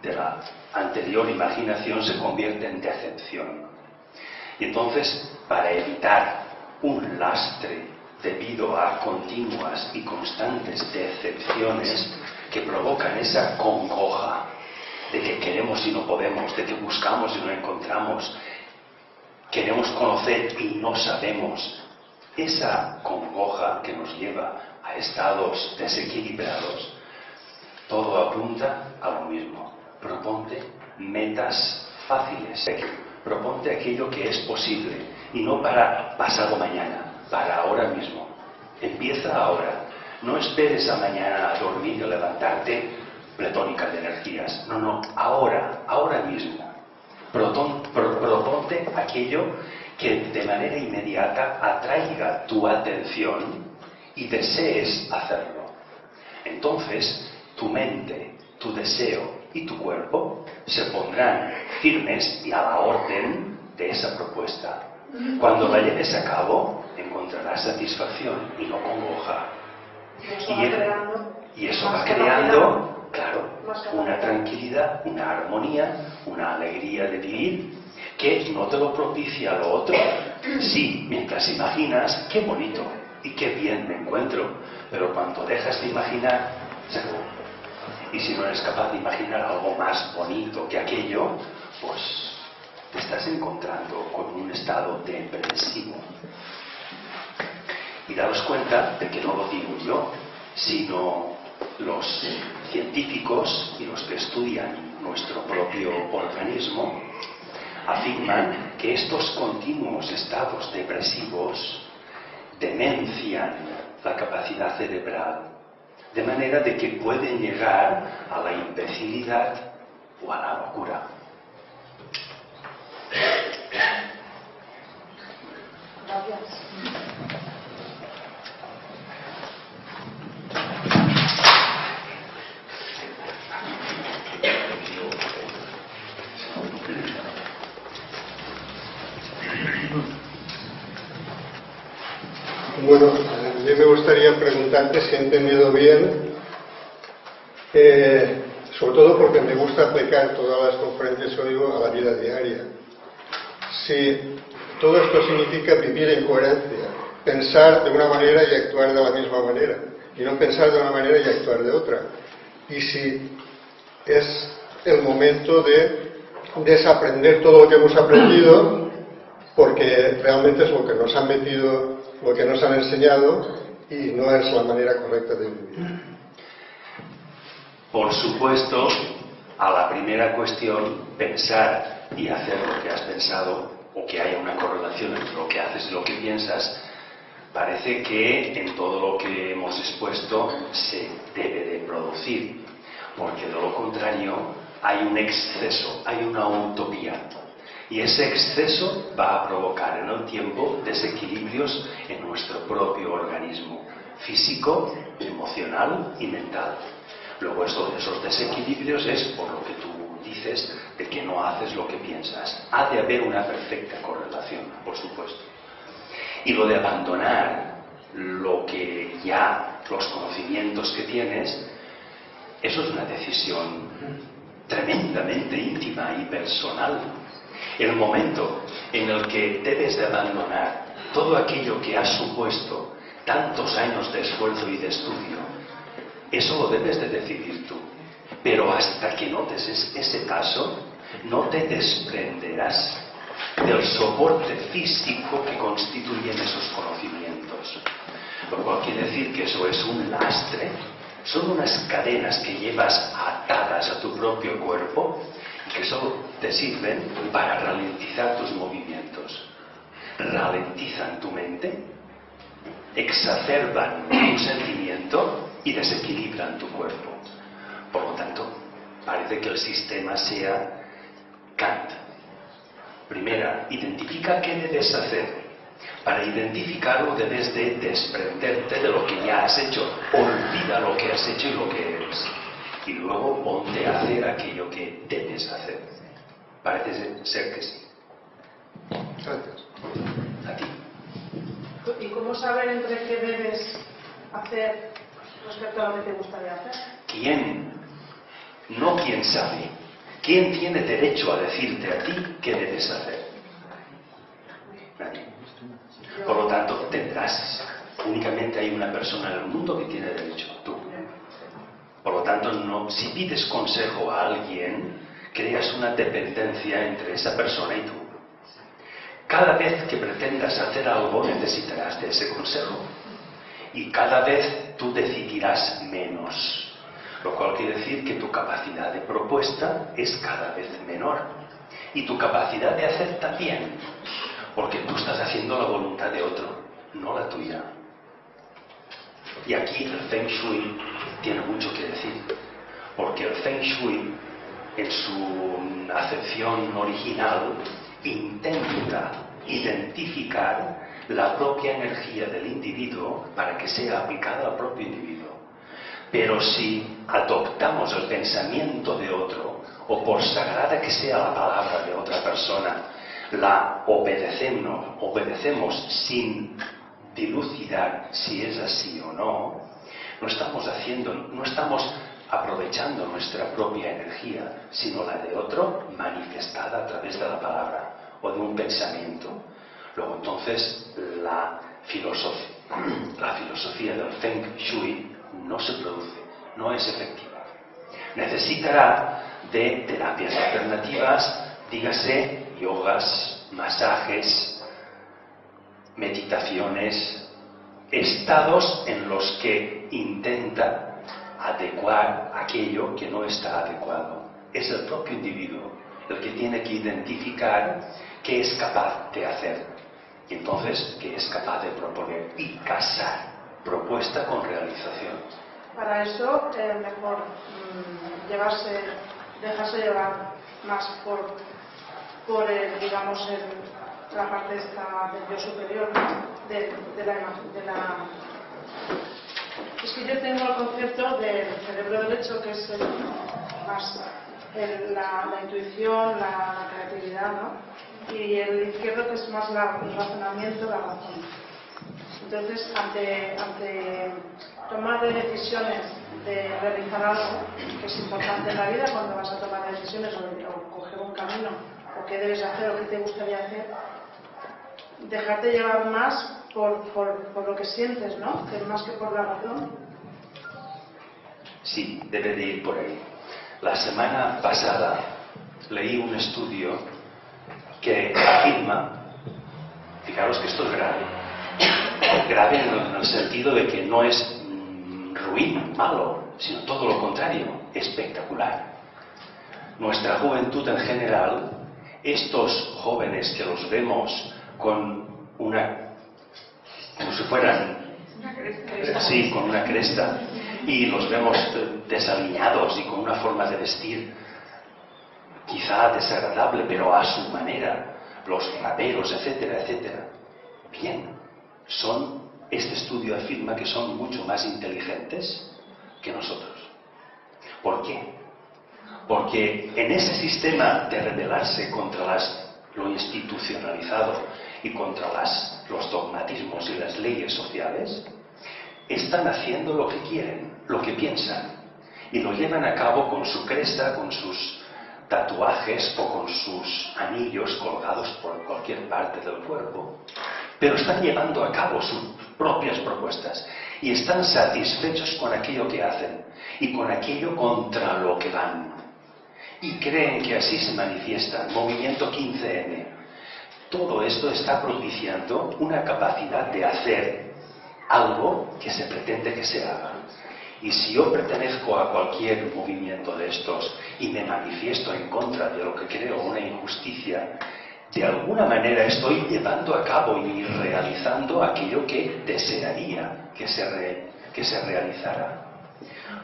[SPEAKER 3] de la anterior imaginación se convierte en decepción. Y entonces, para evitar un lastre debido a continuas y constantes decepciones que provocan esa congoja de que queremos y no podemos, de que buscamos y no encontramos, queremos conocer y no sabemos, esa congoja que nos lleva a estados desequilibrados, todo apunta a lo mismo. Proponte metas fáciles, proponte aquello que es posible y no para pasado mañana, para ahora mismo. Empieza ahora, no esperes a mañana a dormir y a levantarte pletónica de energías, no, ahora mismo. Proponte aquello que de manera inmediata atraiga tu atención y desees hacerlo. Entonces, tu mente, tu deseo y tu cuerpo se pondrán firmes y a la orden de esa propuesta. Cuando la lleves a cabo, encontrarás satisfacción y no congoja. Y eso va creando, claro, una tranquilidad, una armonía, una alegría de vivir, que no te lo propicia lo otro. Sí, mientras imaginas, qué bonito y qué bien me encuentro, pero cuando dejas de imaginar, se acabó. Y si no eres capaz de imaginar algo más bonito que aquello, pues te estás encontrando con un estado depresivo. Y daros cuenta de que no lo digo yo, sino los científicos y los que estudian nuestro propio organismo afirman que estos continuos estados depresivos demencian la capacidad cerebral, de manera de que pueden llegar a la imbecilidad o a la locura.
[SPEAKER 5] Gracias.
[SPEAKER 6] Bueno, a mí me gustaría preguntarte si he entendido bien, sobre todo porque me gusta aplicar todas las conferencias que oigo a la vida diaria. Si todo esto significa vivir en coherencia, pensar de una manera y actuar de la misma manera, y no pensar de una manera y actuar de otra. Y si es el momento de desaprender todo lo que hemos aprendido, porque realmente es lo que nos han metido, lo que nos han enseñado, y no es la manera correcta de vivir.
[SPEAKER 3] Por supuesto, a la primera cuestión, pensar y hacer lo que has pensado, o que haya una correlación entre lo que haces y lo que piensas, parece que en todo lo que hemos expuesto se debe de producir, porque de lo contrario hay un exceso, hay una utopía. Y ese exceso va a provocar en el tiempo desequilibrios en nuestro propio organismo, físico, emocional y mental. Luego esos desequilibrios es por lo que tú dices de que no haces lo que piensas. Ha de haber una perfecta correlación, por supuesto. Y lo de abandonar lo que ya, los conocimientos que tienes, eso es una decisión tremendamente íntima y personal. El momento en el que debes de abandonar todo aquello que has supuesto tantos años de esfuerzo y de estudio, eso lo debes de decidir tú. Pero hasta que notes ese paso, no te desprenderás del soporte físico que constituyen esos conocimientos. lo cual quiere decir que eso es un lastre, son unas cadenas que llevas atadas a tu propio cuerpo y que solo te sirven para ralentizar tus movimientos. Ralentizan tu mente, exacerban tu sentimiento y desequilibran tu cuerpo. Por lo tanto, parece que el sistema sea Kant. Primera, identifica qué debes hacer. Para identificarlo debes de desprenderte de lo que ya has hecho. Olvida lo que has hecho y lo que eres. Y luego ponte a hacer aquello que debes hacer. Parece ser que sí.
[SPEAKER 6] Gracias.
[SPEAKER 3] A ti.
[SPEAKER 5] ¿Y cómo saber entre qué debes hacer respecto a lo que te gustaría hacer?
[SPEAKER 3] ¿Quién? No quién sabe. ¿Quién tiene derecho a decirte a ti qué debes hacer? Nadie. Por lo tanto, tendrás. Únicamente hay una persona en el mundo que tiene derecho, tú. Por lo tanto, no, si pides consejo a alguien, creas una dependencia entre esa persona y tú. Cada vez que pretendas hacer algo, necesitarás de ese consejo. Y cada vez tú decidirás menos. Lo cual quiere decir que tu capacidad de propuesta es cada vez menor. Y tu capacidad de hacer también. Porque tú estás haciendo la voluntad de otro, no la tuya. Y aquí el Feng Shui tiene mucho que decir. Porque el Feng Shui, en su acepción original, intenta identificar la propia energía del individuo para que sea aplicada al propio individuo. Pero si adoptamos el pensamiento de otro, o por sagrada que sea la palabra de otra persona, la obedecemos sin dilucidar si es así o no, no estamos aprovechando nuestra propia energía, sino la de otro manifestada a través de la palabra o de un pensamiento. Luego entonces la filosofía del Feng Shui no se produce, no es efectiva. Necesitará de terapias alternativas, dígase yogas, masajes, meditaciones, estados en los que intenta adecuar aquello que no está adecuado. Es el propio individuo el que tiene que identificar qué es capaz de hacer y entonces qué es capaz de proponer y casar propuesta con realización.
[SPEAKER 5] Para eso mejor dejarse llevar más por la parte esta del yo superior, de la. Es que yo tengo el concepto del cerebro derecho, que es la intuición, la creatividad, ¿no? Y el izquierdo, que es más el razonamiento, la razón. Entonces, ante tomar decisiones de realizar algo que es importante en la vida, cuando vas a tomar decisiones o coger un camino, o qué debes hacer o qué te gustaría hacer, dejarte llevar más por lo que sientes, ¿no? Que más que por la razón.
[SPEAKER 3] Sí, debe de ir por ahí. La semana pasada leí un estudio que afirma, fijaros que esto es grave en el sentido de que no es ruin, malo, sino todo lo contrario, espectacular. Nuestra juventud en general, estos jóvenes que los vemos con como si fueran, sí, con una cresta, y los vemos desaliñados y con una forma de vestir quizá desagradable, pero a su manera, los raperos, etcétera, etcétera. Bien, este estudio afirma que son mucho más inteligentes que nosotros. ¿Por qué? Porque en ese sistema de rebelarse contra lo institucionalizado y contra los dogmatismos y las leyes sociales, están haciendo lo que quieren, lo que piensan, y lo llevan a cabo con su cresta, con sus tatuajes o con sus anillos colgados por cualquier parte del cuerpo. Pero están llevando a cabo sus propias propuestas y están satisfechos con aquello que hacen y con aquello contra lo que van. Y creen que así se manifiesta el movimiento 15M. Todo esto está propiciando una capacidad de hacer algo que se pretende que se haga. Y si yo pertenezco a cualquier movimiento de estos y me manifiesto en contra de lo que creo una injusticia, de alguna manera estoy llevando a cabo y realizando aquello que desearía que se realizara.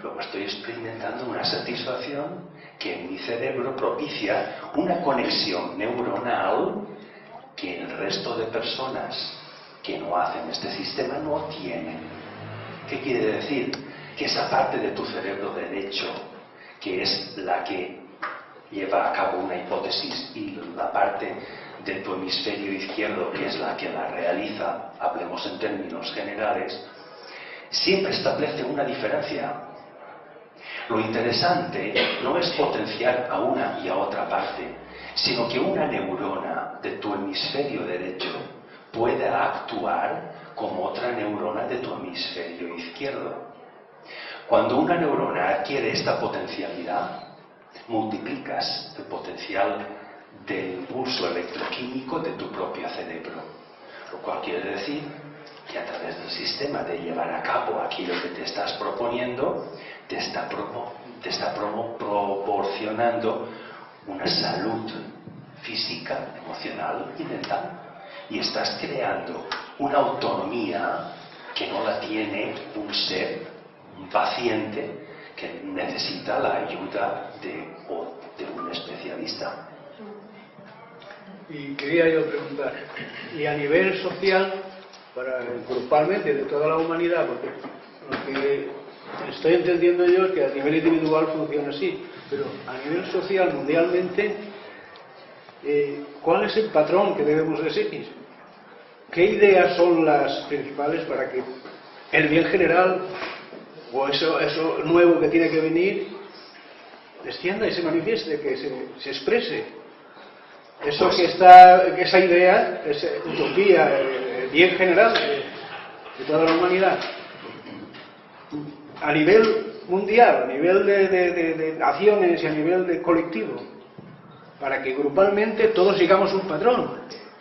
[SPEAKER 3] Luego estoy experimentando una satisfacción que en mi cerebro propicia una conexión neuronal que el resto de personas que no hacen este sistema no tienen. ¿Qué quiere decir? Que esa parte de tu cerebro derecho, que es la que lleva a cabo una hipótesis, y la parte de tu hemisferio izquierdo, que es la que la realiza, hablemos en términos generales, siempre establece una diferencia. Lo interesante no es potenciar a una y a otra parte, sino que una neurona de tu hemisferio derecho pueda actuar como otra neurona de tu hemisferio izquierdo. Cuando una neurona adquiere esta potencialidad, multiplicas el potencial del impulso electroquímico de tu propio cerebro, lo cual quiere decir que a través del sistema de llevar a cabo aquello que te estás proponiendo, te está proporcionando una salud física, emocional y mental, y estás creando una autonomía que no la tiene un ser, un paciente que necesita la ayuda de un especialista.
[SPEAKER 7] Y quería yo preguntar, y a nivel social, grupalmente de toda la humanidad, porque lo que estoy entendiendo yo es que a nivel individual funciona así, pero a nivel social, mundialmente, ¿cuál es el patrón que debemos de seguir? ¿Qué ideas son las principales para que el bien general, o eso nuevo que tiene que venir, descienda y se manifieste, que se exprese? Eso que está, esa idea, esa utopía, el bien general de toda la humanidad, a nivel mundial, a nivel de acciones y a nivel de colectivo, para que grupalmente todos sigamos un patrón,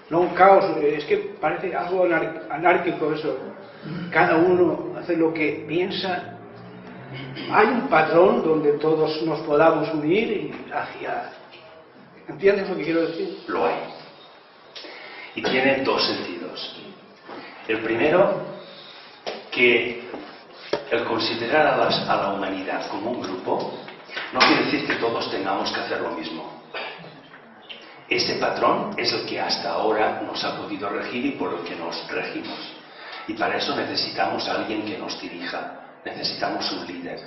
[SPEAKER 7] no un caos. Es que parece algo anárquico eso. Cada uno hace lo que piensa. Hay un patrón donde todos nos podamos unir y hacia... ¿Entiendes lo que quiero decir?
[SPEAKER 3] Lo hay. Y tiene dos sentidos. El primero, que el considerar a la humanidad como un grupo no quiere decir que todos tengamos que hacer lo mismo. Ese patrón es el que hasta ahora nos ha podido regir y por el que nos regimos. Y para eso necesitamos a alguien que nos dirija, necesitamos un líder.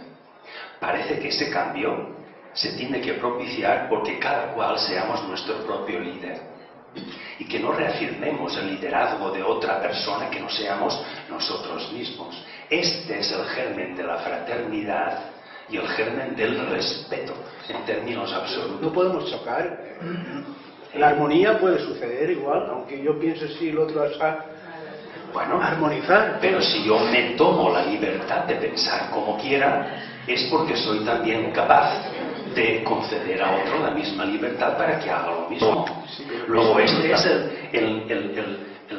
[SPEAKER 3] Parece que ese cambio se tiene que propiciar porque cada cual seamos nuestro propio líder y que no reafirmemos el liderazgo de otra persona que no seamos nosotros mismos. Este es el germen de la fraternidad y el germen del respeto en términos absolutos.
[SPEAKER 7] No podemos chocar. La armonía puede suceder igual, aunque yo piense si el otro está.
[SPEAKER 3] Bueno,
[SPEAKER 7] armonizar.
[SPEAKER 3] Pero si yo me tomo la libertad de pensar como quiera, es porque soy también capaz de conceder a otro la misma libertad para que haga lo mismo. Luego este es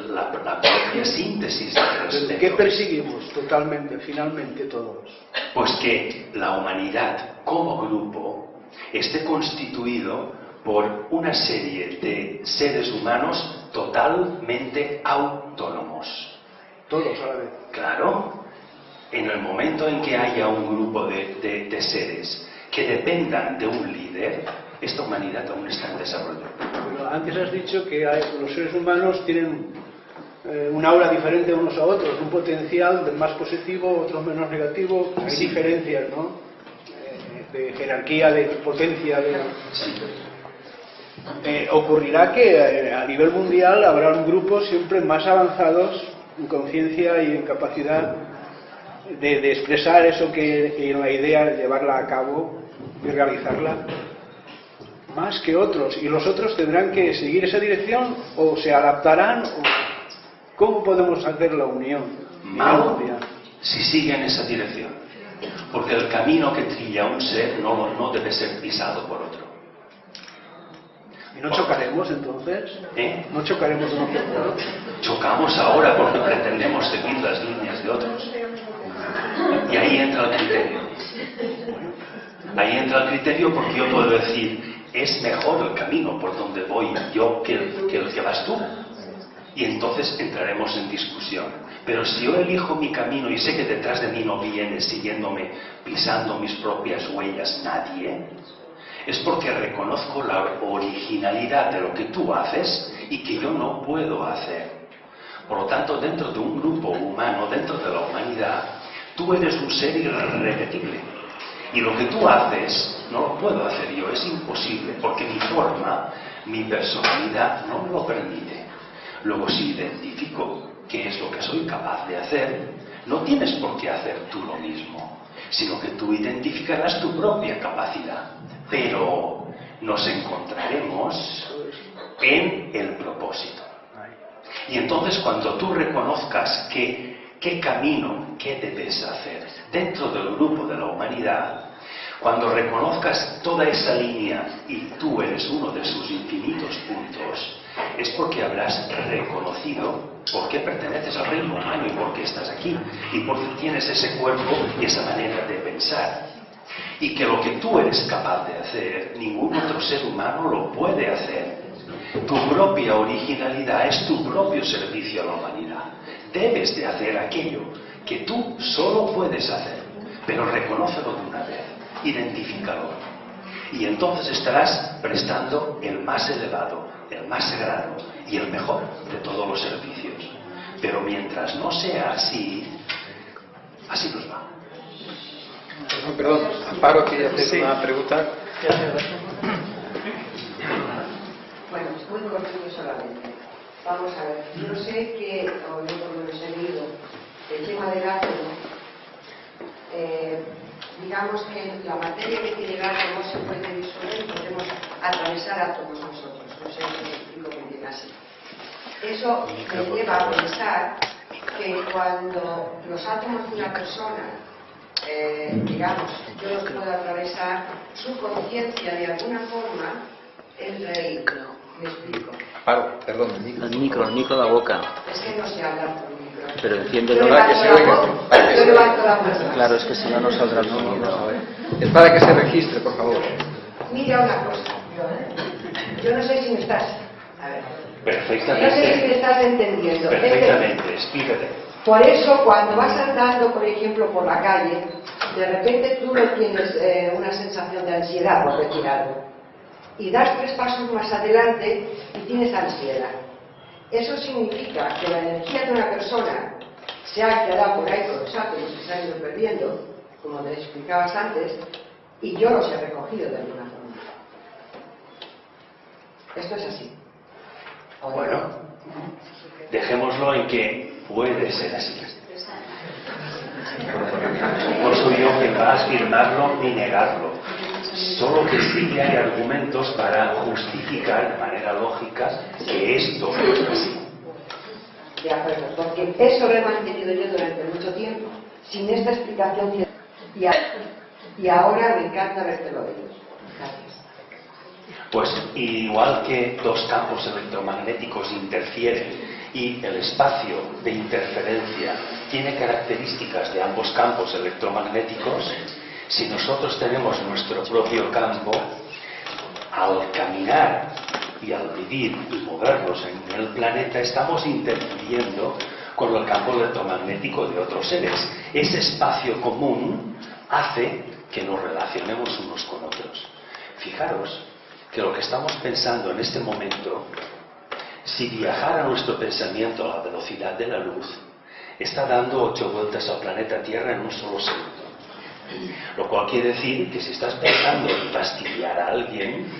[SPEAKER 3] la propia síntesis del respeto.
[SPEAKER 7] ¿Qué perseguimos totalmente, finalmente todos?
[SPEAKER 3] Pues que la humanidad como grupo esté constituido por una serie de seres humanos totalmente autónomos.
[SPEAKER 7] Todos a la vez.
[SPEAKER 3] Claro, en el momento en que haya un grupo de seres que dependan de un líder, esta humanidad aún está en desarrollo.
[SPEAKER 7] Pero antes has dicho que los seres humanos tienen un aura diferente unos a otros, un potencial más positivo, otros menos negativo. Hay diferencias, ¿no? De jerarquía, de potencia.
[SPEAKER 3] Sí.
[SPEAKER 7] Ocurrirá que a nivel mundial habrá grupos siempre más avanzados en conciencia y en capacidad de expresar eso que en la idea, llevarla a cabo y realizarla, más que otros, y los otros tendrán que seguir esa dirección o se adaptarán. ¿Cómo podemos hacer la unión?
[SPEAKER 3] Mal si siguen esa dirección, porque el camino que trilla un ser no debe ser pisado por otro.
[SPEAKER 7] ¿Y no chocaremos entonces? ¿No chocaremos uno con otro?
[SPEAKER 3] Chocamos ahora porque pretendemos seguir las líneas de de otros. Y ahí entra el criterio. Ahí entra el criterio porque yo puedo decir, es mejor el camino por donde voy yo que el que vas tú. Y entonces entraremos en discusión. Pero si yo elijo mi camino y sé que detrás de mí no viene siguiéndome, pisando mis propias huellas nadie, es porque reconozco la originalidad de lo que tú haces y que yo no puedo hacer. Por lo tanto, dentro de un grupo humano, dentro de la humanidad, tú eres un ser irrepetible. Y lo que tú haces no lo puedo hacer yo, es imposible, porque mi forma, mi personalidad no me lo permite. Luego, si identifico qué es lo que soy capaz de hacer, no tienes por qué hacer tú lo mismo, sino que tú identificarás tu propia capacidad. Pero nos encontraremos en el propósito. Y entonces, cuando tú reconozcas qué camino, qué debes hacer dentro del grupo de la humanidad, cuando reconozcas toda esa línea y tú eres uno de sus infinitos puntos, es porque habrás reconocido por qué perteneces al reino humano y por qué estás aquí, y por qué tienes ese cuerpo y esa manera de pensar. Y que lo que tú eres capaz de hacer, ningún otro ser humano lo puede hacer. Tu propia originalidad es tu propio servicio a la humanidad. Debes de hacer aquello que tú solo puedes hacer, pero reconócelo de una vez, identifícalo. Y entonces estarás prestando el más elevado, el más sagrado y el mejor de todos los servicios. Pero mientras no sea así, así nos va.
[SPEAKER 2] Perdón, Amparo, quería hacer una pregunta.
[SPEAKER 8] Bueno, muy cortito solamente. Vamos a ver, yo sé que, o yo por lo que he leído, el tema del átomo, digamos que la materia que tiene el átomo se puede disolver y podemos atravesar átomos nosotros. No sé si me explico muy bien así. Eso me lleva a pensar que cuando los átomos de una persona, digamos, yo los puedo atravesar, su conciencia de alguna forma entra ahí. Me explico.
[SPEAKER 2] Amparo, perdón,
[SPEAKER 9] el micro de la boca.
[SPEAKER 8] Es que no sé hablar por el micro.
[SPEAKER 9] Pero enciéndelo.
[SPEAKER 8] Yo levanto la voz.
[SPEAKER 9] Claro, es que si no, no saldrá el sonido.
[SPEAKER 2] Es para que se registre, por favor.
[SPEAKER 8] Mira una cosa. Yo no sé si me estás. A ver.
[SPEAKER 3] Perfectamente.
[SPEAKER 8] No sé si me estás entendiendo.
[SPEAKER 3] Perfectamente, explícate.
[SPEAKER 8] Por eso, cuando vas andando, por ejemplo, por la calle, de repente tú no tienes una sensación de ansiedad, por decir algo. Y das 3 pasos más adelante y tienes ansiedad. Eso significa que la energía de una persona se ha quedado por ahí con los átomos que se han ido perdiendo, como te explicabas antes, y yo los he recogido de alguna forma. Esto es así.
[SPEAKER 3] Bueno, dejémoslo en que puede ser así. No soy yo quien va a afirmarlo ni negarlo. Solo que sí que hay argumentos para justificar de manera lógica que esto es así.
[SPEAKER 8] De acuerdo, porque eso lo he mantenido yo durante mucho tiempo, sin esta explicación y ahora me encanta verte lo de ellos. Gracias.
[SPEAKER 3] Pues igual que 2 campos electromagnéticos interfieren y el espacio de interferencia tiene características de ambos campos electromagnéticos, si nosotros tenemos nuestro propio campo, al caminar y al vivir y movernos en el planeta, estamos interfiriendo con el campo electromagnético de otros seres. Ese espacio común hace que nos relacionemos unos con otros. Fijaros que lo que estamos pensando en este momento, si viajara nuestro pensamiento a la velocidad de la luz, está dando 8 vueltas al planeta Tierra en un solo segundo. Lo cual quiere decir que si estás pensando en fastidiar a alguien,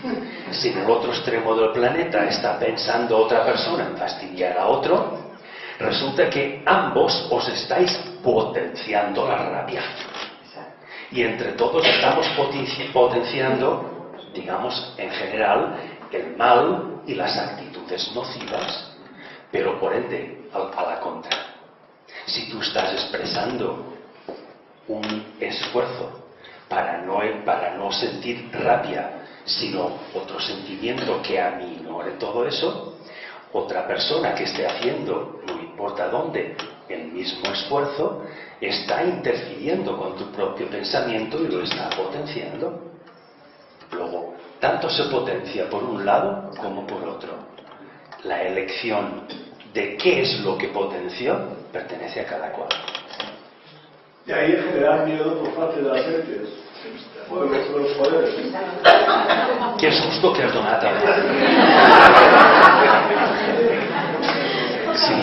[SPEAKER 3] si en el otro extremo del planeta está pensando otra persona en fastidiar a otro, resulta que ambos os estáis potenciando la rabia. Y entre todos estamos potenciando, digamos, en general, el mal y las actitudes nocivas, pero por ende, a la contra. Si tú estás expresando un esfuerzo para no sentir rabia, sino otro sentimiento que aminore todo eso, otra persona que esté haciendo, no importa dónde, el mismo esfuerzo está interfiriendo con tu propio pensamiento y lo está potenciando. Luego, tanto se potencia por un lado como por otro. La elección de qué es lo que potenció pertenece a cada cual.
[SPEAKER 10] Y ahí generar miedo por parte de las gentes. Los poderes.
[SPEAKER 3] Qué susto que has donado. Sí.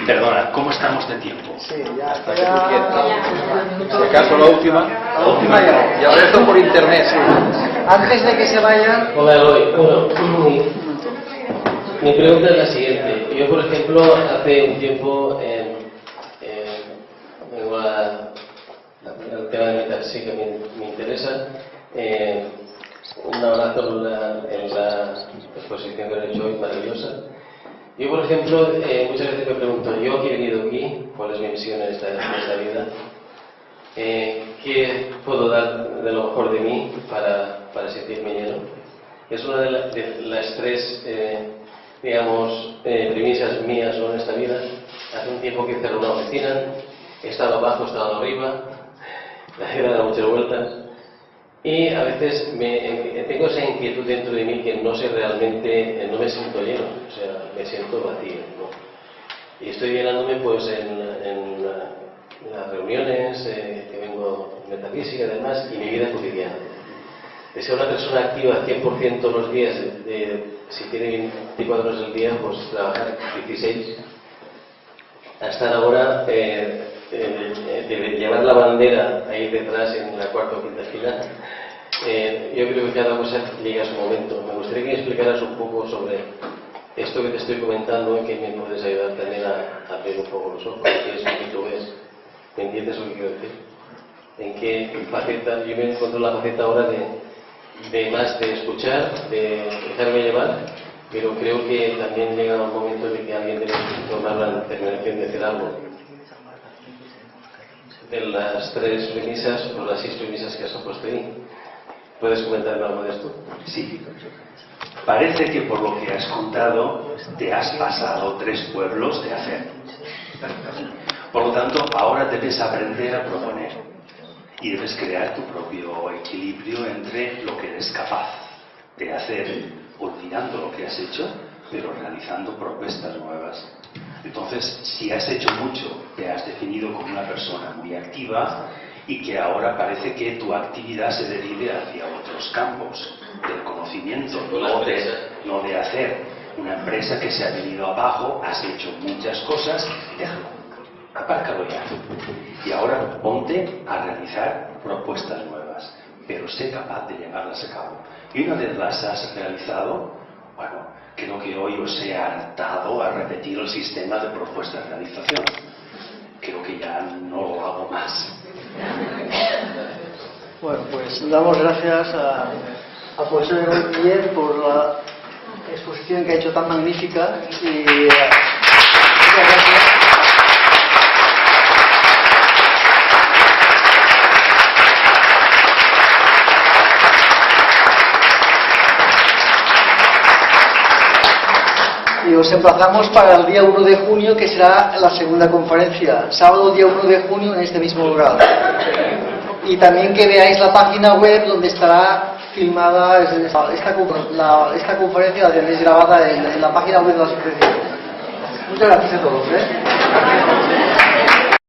[SPEAKER 3] Perdona, ¿cómo estamos de tiempo?
[SPEAKER 1] Sí, ya.
[SPEAKER 2] Si acaso la última.
[SPEAKER 1] La última ya.
[SPEAKER 2] Y el resto por internet.
[SPEAKER 1] Sí. Antes de que se vayan.
[SPEAKER 11] Hola, Eloy. Bueno, mi pregunta es la siguiente. Yo, por ejemplo, hace un tiempo el tema de metafísica me interesa. Un abrazo en la exposición que han hecho hoy, maravillosa. Yo, por ejemplo, muchas veces me pregunto, yo que he venido aquí, ¿cuál es mi misión en esta vida? ¿Qué puedo dar de lo mejor de mí para sentirme lleno? Es una de las tres, premisas mías en esta vida. Hace un tiempo que cerré una oficina, he estado abajo, he estado arriba, la vida da muchas vueltas. Y a veces tengo esa inquietud dentro de mí que no sé realmente, no me siento lleno, o sea, me siento vacío, ¿no? Y estoy llenándome pues en las reuniones que vengo en metafísica y demás, y mi vida cotidiana. De ser una persona activa 100% todos los días, si tiene 24 horas al día, pues trabajar 16, a estar ahora de llevar la bandera ahí detrás en la cuarta o quinta fila. Yo creo que cada cosa llega a su momento. Me gustaría que me explicaras un poco sobre esto que te estoy comentando y que me puedes ayudar también a abrir un poco los ojos. ¿Qué es lo que tú ves? ¿Me entiendes lo que quiero decir? ¿En qué faceta? Yo me encuentro en la faceta ahora de más de escuchar, de dejarme llevar, pero creo que también llega un momento de que alguien debe tomar la determinación de hacer algo. De las tres premisas o las 6 premisas que has puesto ahí, ¿puedes comentarme algo de esto?
[SPEAKER 3] Sí. Parece que por lo que has contado te has pasado 3 pueblos de hacer. Por lo tanto, ahora debes aprender a proponer y debes crear tu propio equilibrio entre lo que eres capaz de hacer, olvidando lo que has hecho, pero realizando propuestas nuevas. Entonces, si has hecho mucho, te has definido como una persona muy activa y que ahora parece que tu actividad se derive hacia otros campos del conocimiento, no de hacer. Una empresa que se ha venido abajo, has hecho muchas cosas, déjalo, apárcalo ya. Y ahora ponte a realizar propuestas nuevas, pero sé capaz de llevarlas a cabo. Y una vez las has realizado, bueno, creo que hoy os he hartado a repetir el sistema de propuestas de realización. Creo que ya no lo hago más.
[SPEAKER 1] Bueno, pues damos gracias a profesor Guillet por la exposición que ha hecho tan magnífica y muchas gracias. Y os emplazamos para el día 1 de junio, que será la segunda conferencia, sábado día 1 de junio en este mismo lugar. Y también que veáis la página web donde estará filmada esta conferencia, la tenéis grabada en la página web de la asociación. Muchas gracias a todos.